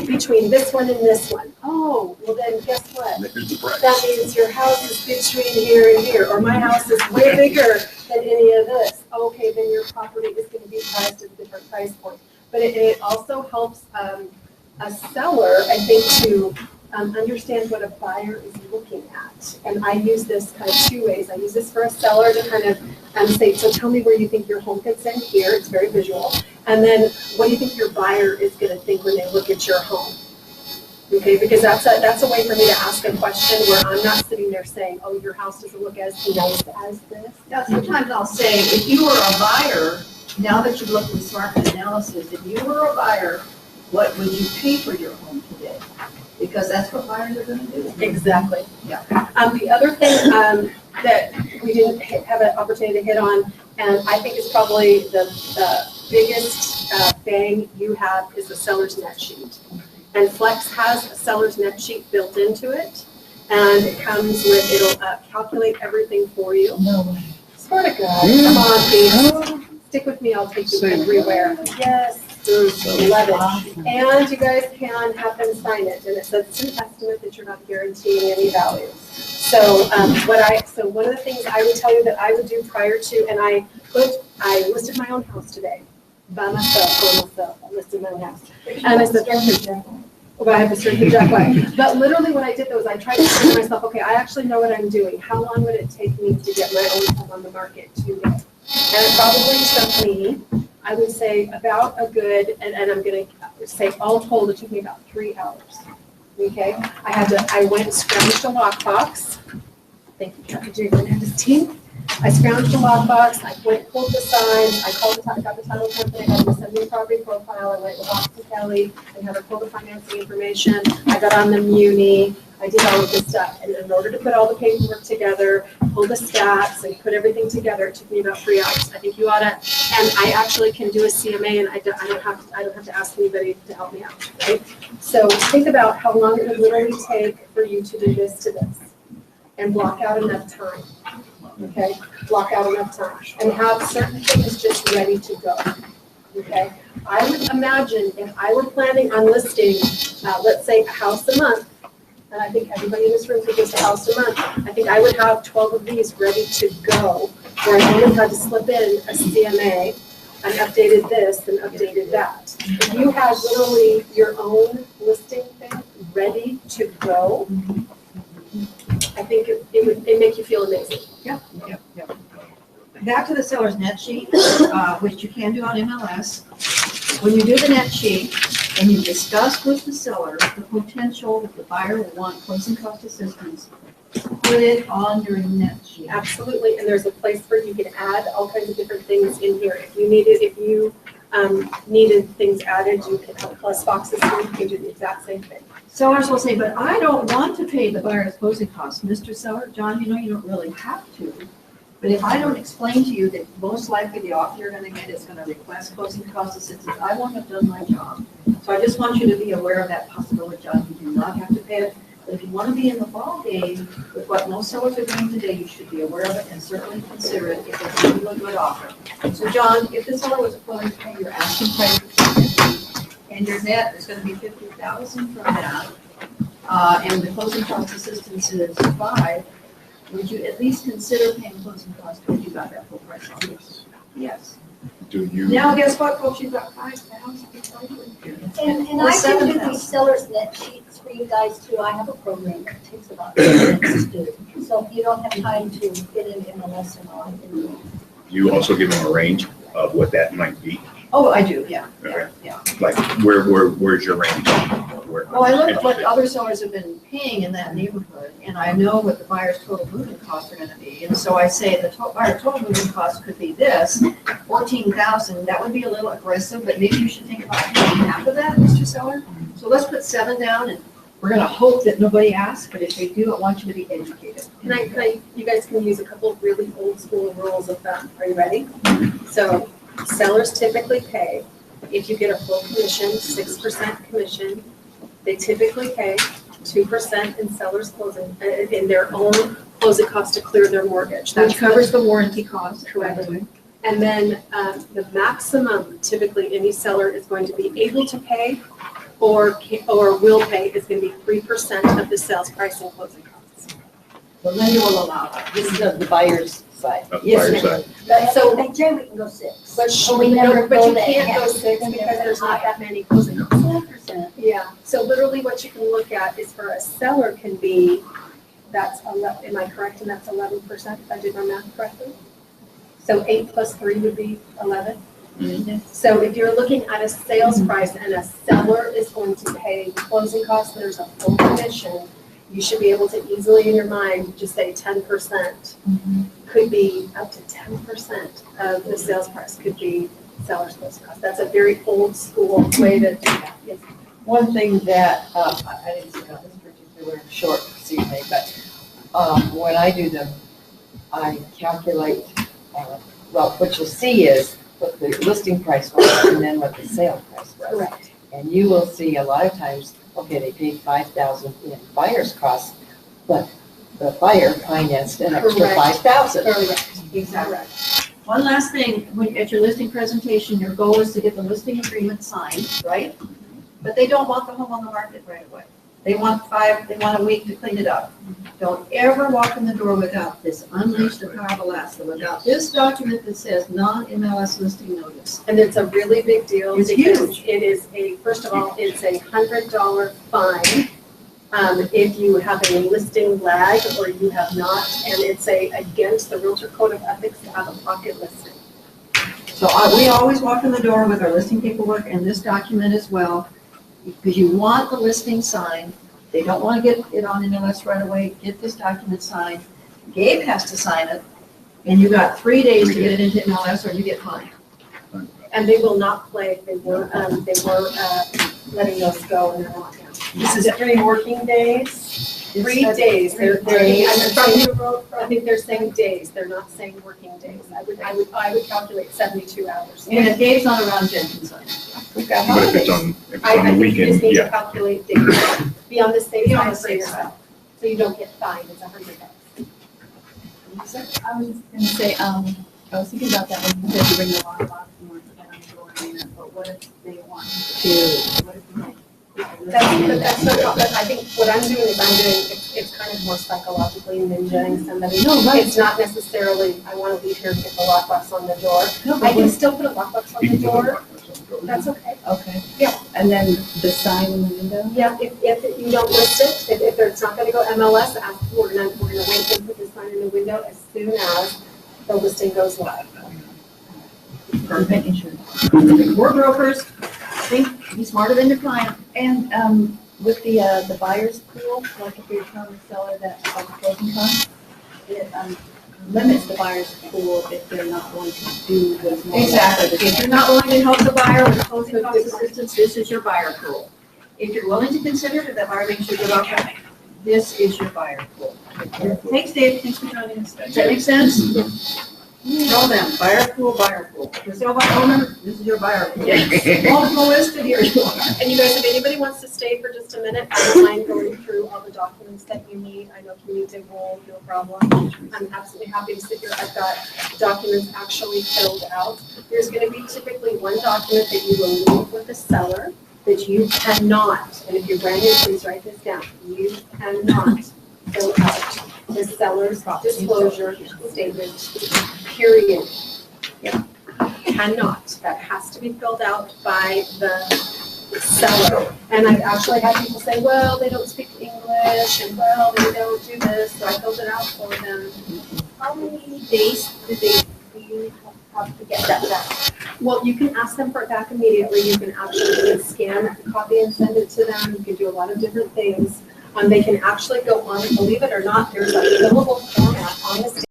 Speaker 1: between this one and this one. Oh, well then guess what? That means your house is between here and here, or my house is way bigger than any of this. Okay, then your property is going to be priced at a different price point. But it also helps a seller, I think, to understand what a buyer is looking at. And I use this kind of two ways. I use this for a seller to kind of say, so tell me where you think your home fits in here. It's very visual. And then what do you think your buyer is going to think when they look at your home? Okay, because that's a way for me to ask a question where I'm not sitting there saying, oh, your house doesn't look as nice as this.
Speaker 2: Yeah, sometimes I'll say, if you were a buyer, now that you've looked at the market analysis, if you were a buyer, what would you pay for your home today? Because that's what buyers are going to do.
Speaker 1: Exactly.
Speaker 2: Yeah.
Speaker 1: The other thing that we didn't have an opportunity to hit on, and I think is probably the biggest bang you have, is the seller's net sheet. And Flex has a seller's net sheet built into it, and it comes with, it'll calculate everything for you.
Speaker 2: No way.
Speaker 1: Swear to God, come on, please. Stick with me, I'll take you everywhere. Yes. Love it. And you guys can have them sign it, and it says it's an estimate that you're not guaranteeing any value. So one of the things I would tell you that I would do prior to, and I listed my own house today by myself. I listed my own house, and I said, well, I have to start the driveway. But literally, when I did those, I tried to say to myself, okay, I actually know what I'm doing. How long would it take me to get my own home on the market today? And it probably took me, I would say, about a good, and I'm going to say all told, it took me about 3 hours. Okay, I went and scrounged a lockbox. Thank you, Dr. J. Fernandez team. I scrounged a lockbox. I went and pulled the signs. I got the title company. I had them send me a property profile. I went and walked to Kelly and had her pull the financing information. I got on the Muni. I did all of this stuff. And in order to put all the paperwork together, pull the stats, and put everything together, it took me about 3 hours. I think you ought to, and I actually can do a CMA, and I don't have to ask anybody to help me out, right? So think about how long it would literally take for you to do this to this, and block out enough time. Okay, block out enough time, and have certain things just ready to go. Okay, I would imagine if I were planning on listing, let's say a house a month. And I think everybody in this room could list a house a month. I think I would have 12 of these ready to go, where I only had to slip in a CMA and updated this and updated that. If you had literally your own listing thing ready to go, I think it would make you feel amazing.
Speaker 2: Yeah. Back to the seller's net sheet, which you can do on MLS. When you do the net sheet and you discuss with the seller the potential that the buyer will want closing cost assistance, put it on your net sheet.
Speaker 1: Absolutely, and there's a place where you can add all kinds of different things in here. If you needed things added, you can have plus boxes, and you can do the exact same thing.
Speaker 2: Sellers will say, but I don't want to pay the buyer's closing costs. Mr. Seller, John, you don't really have to. But if I don't explain to you that most likely the offer you're going to get is going to request closing cost assistance, I won't have done my job. So I just want you to be aware of that possibility, John. You do not have to pay it. But if you want to be in the ball game with what most sellers are doing today, you should be aware of it and certainly consider it if it's a good offer. So John, if the seller was willing to pay your asking price for $50,000 and your net is going to be $50,000 from that, and the closing cost assistance is $5,000, would you at least consider paying closing costs when you got that full price on this? Yes.
Speaker 12: Do you?
Speaker 2: Now, guess what, folks? You've got $5,000.
Speaker 15: And I can do these seller's net sheets for you guys too. I have a program that takes about 10 minutes to do. So if you don't have time to get in MLS and all, I can do it.
Speaker 12: You also give them a range of what that might be?
Speaker 2: Oh, I do, yeah.
Speaker 12: Okay.
Speaker 2: Yeah.
Speaker 12: Like, where's your range?
Speaker 11: where.
Speaker 6: Well, I look at what other sellers have been paying in that neighborhood, and I know what the buyer's total moving costs are gonna be. And so I say the buyer's total moving cost could be this, 14,000, that would be a little aggressive, but maybe you should think about paying half of that, Mr. Seller. So let's put 7 down, and we're gonna hope that nobody asks, but if they do, I want you to be educated.
Speaker 1: You guys can use a couple of really old school rules of thumb. Are you ready? So sellers typically pay, if you get a full commission, 6% commission. They typically pay 2% in seller's closing, in their own closing costs to clear their mortgage.
Speaker 6: That covers the warranty costs.
Speaker 1: Correct. And then the maximum typically any seller is going to be able to pay or will pay is going to be 3% of the sales price and closing costs.
Speaker 2: The lender will allow that.
Speaker 13: This is of the buyer's side.
Speaker 11: Of the
Speaker 1: Yes,
Speaker 11: buyer's
Speaker 1: ma'am.
Speaker 11: side.
Speaker 15: But
Speaker 1: So-
Speaker 15: they say we can go 6.
Speaker 1: But
Speaker 15: we never
Speaker 1: but
Speaker 15: go
Speaker 1: you
Speaker 15: that
Speaker 1: can't go
Speaker 15: half.
Speaker 1: 6 because there's not that many closing costs.
Speaker 15: 4%.
Speaker 1: Yeah, so literally what you can look at is for a seller can be, that's 11, am I correct? And that's 11% if I did my math correctly? So 8 plus 3 would be 11. So if you're looking at a sales price and a seller is going to pay closing costs, there's a full commission, you should be able to easily in your mind just say 10%. Could be up to 10% of the sales price could be seller's closing costs. That's a very old school way to do that. Yes.
Speaker 13: One thing that, I didn't see on this particular short CMA, but when I do them, I calculate, well, what you'll see is what the listing price was and then what the sale price was.
Speaker 1: Correct.
Speaker 13: And you will see a lot of times, okay, they paid 5,000 in buyer's costs, but the buyer financed an extra
Speaker 1: Correct.
Speaker 13: 5,000.
Speaker 1: Correct.
Speaker 6: Exactly. One last thing, when, at your listing presentation, your goal is to get the listing agreement signed, right? But they don't want the home on the market right away. They want a week to clean it up. Don't ever walk in the door without this unleash the power of Alaska, without this document that says non-MLS listing notice.
Speaker 1: And it's a really big deal.
Speaker 6: It's
Speaker 1: because
Speaker 6: huge.
Speaker 1: It is first of all, it's a $100 fine if you have a listing lag or you have not, and it's against the Realtor Code of Ethics to have a pocket listing.
Speaker 6: So we always walk in the door with our listing paperwork and this document as well, because you want the listing signed. They don't want to get it on MLS right away. Get this document signed. Gabe has to sign it, and you got 3 days to get it into MLS or you get fined.
Speaker 1: And they will not play. They were letting us go and they're not now. This is 3 working days. 3 days. I think they're saying days. They're not saying working days. I would calculate 72 hours.
Speaker 6: And if Gabe's not around, Jen can sign it.
Speaker 13: We've got
Speaker 11: But if
Speaker 13: holidays.
Speaker 11: it's on
Speaker 1: I
Speaker 11: the
Speaker 1: think you
Speaker 11: weekend,
Speaker 1: just need to
Speaker 11: yeah.
Speaker 1: calculate days. Be on the safe
Speaker 6: Be on
Speaker 1: side
Speaker 6: the
Speaker 1: for
Speaker 6: safe
Speaker 1: yourself. So you don't get fined. It's $100.
Speaker 4: I was just gonna say, I was thinking about that when you said you bring the lawn box and want to get on the door and that, but what if they want to, what if you like?
Speaker 1: That's no problem. I think what I'm doing is it's kind of more psychologically ninjaing somebody.
Speaker 6: No, right.
Speaker 1: It's not necessarily, I want to leave here and get the lockbox on the door.
Speaker 6: No,
Speaker 1: I
Speaker 6: but
Speaker 1: can
Speaker 6: when-
Speaker 1: still put a lockbox on the door. That's okay.
Speaker 13: Okay.
Speaker 4: And then the sign in the window?
Speaker 1: Yeah, if you don't list it, if it's not gonna go MLS, we're gonna wait and put the sign in the window as soon as the listing goes live.
Speaker 6: Making sure. We're brokers. Think, be smarter than your client.
Speaker 4: And with the buyer's pool, like if you're telling the seller that about the closing costs, it limits the buyer's pool if they're not going to do what's more.
Speaker 6: Exactly. If you're not willing to help the buyer with closing cost assistance, this is your buyer pool. If you're willing to consider that the buyer makes you a good offer, this is your buyer pool. Thanks, Dave. Thanks for joining us. Does that make sense? Tell them, buyer pool, buyer pool. If you're sale by owner, this is your buyer pool. Multiple listed, here you are.
Speaker 1: And you guys, if anybody wants to stay for just a minute, I don't mind going through all the documents that you need. I know community will, no problem. I'm absolutely happy to sit here. I've got documents actually filled out. There's gonna be typically one document that you will leave with the seller that you cannot, and if you're brand new, please write this down. You cannot fill out the seller's disclosure statement, period. Yep. Cannot. That has to be filled out by the seller. And I've actually had people say, well, they don't speak English, and well, they don't do this, so I filled it out for them. How many days do you have to get that done? Well, you can ask them for it back immediately. You can actually scan a copy and send it to them. You can do a lot of different things. They can actually go on, believe it or not, there's a fillable format on the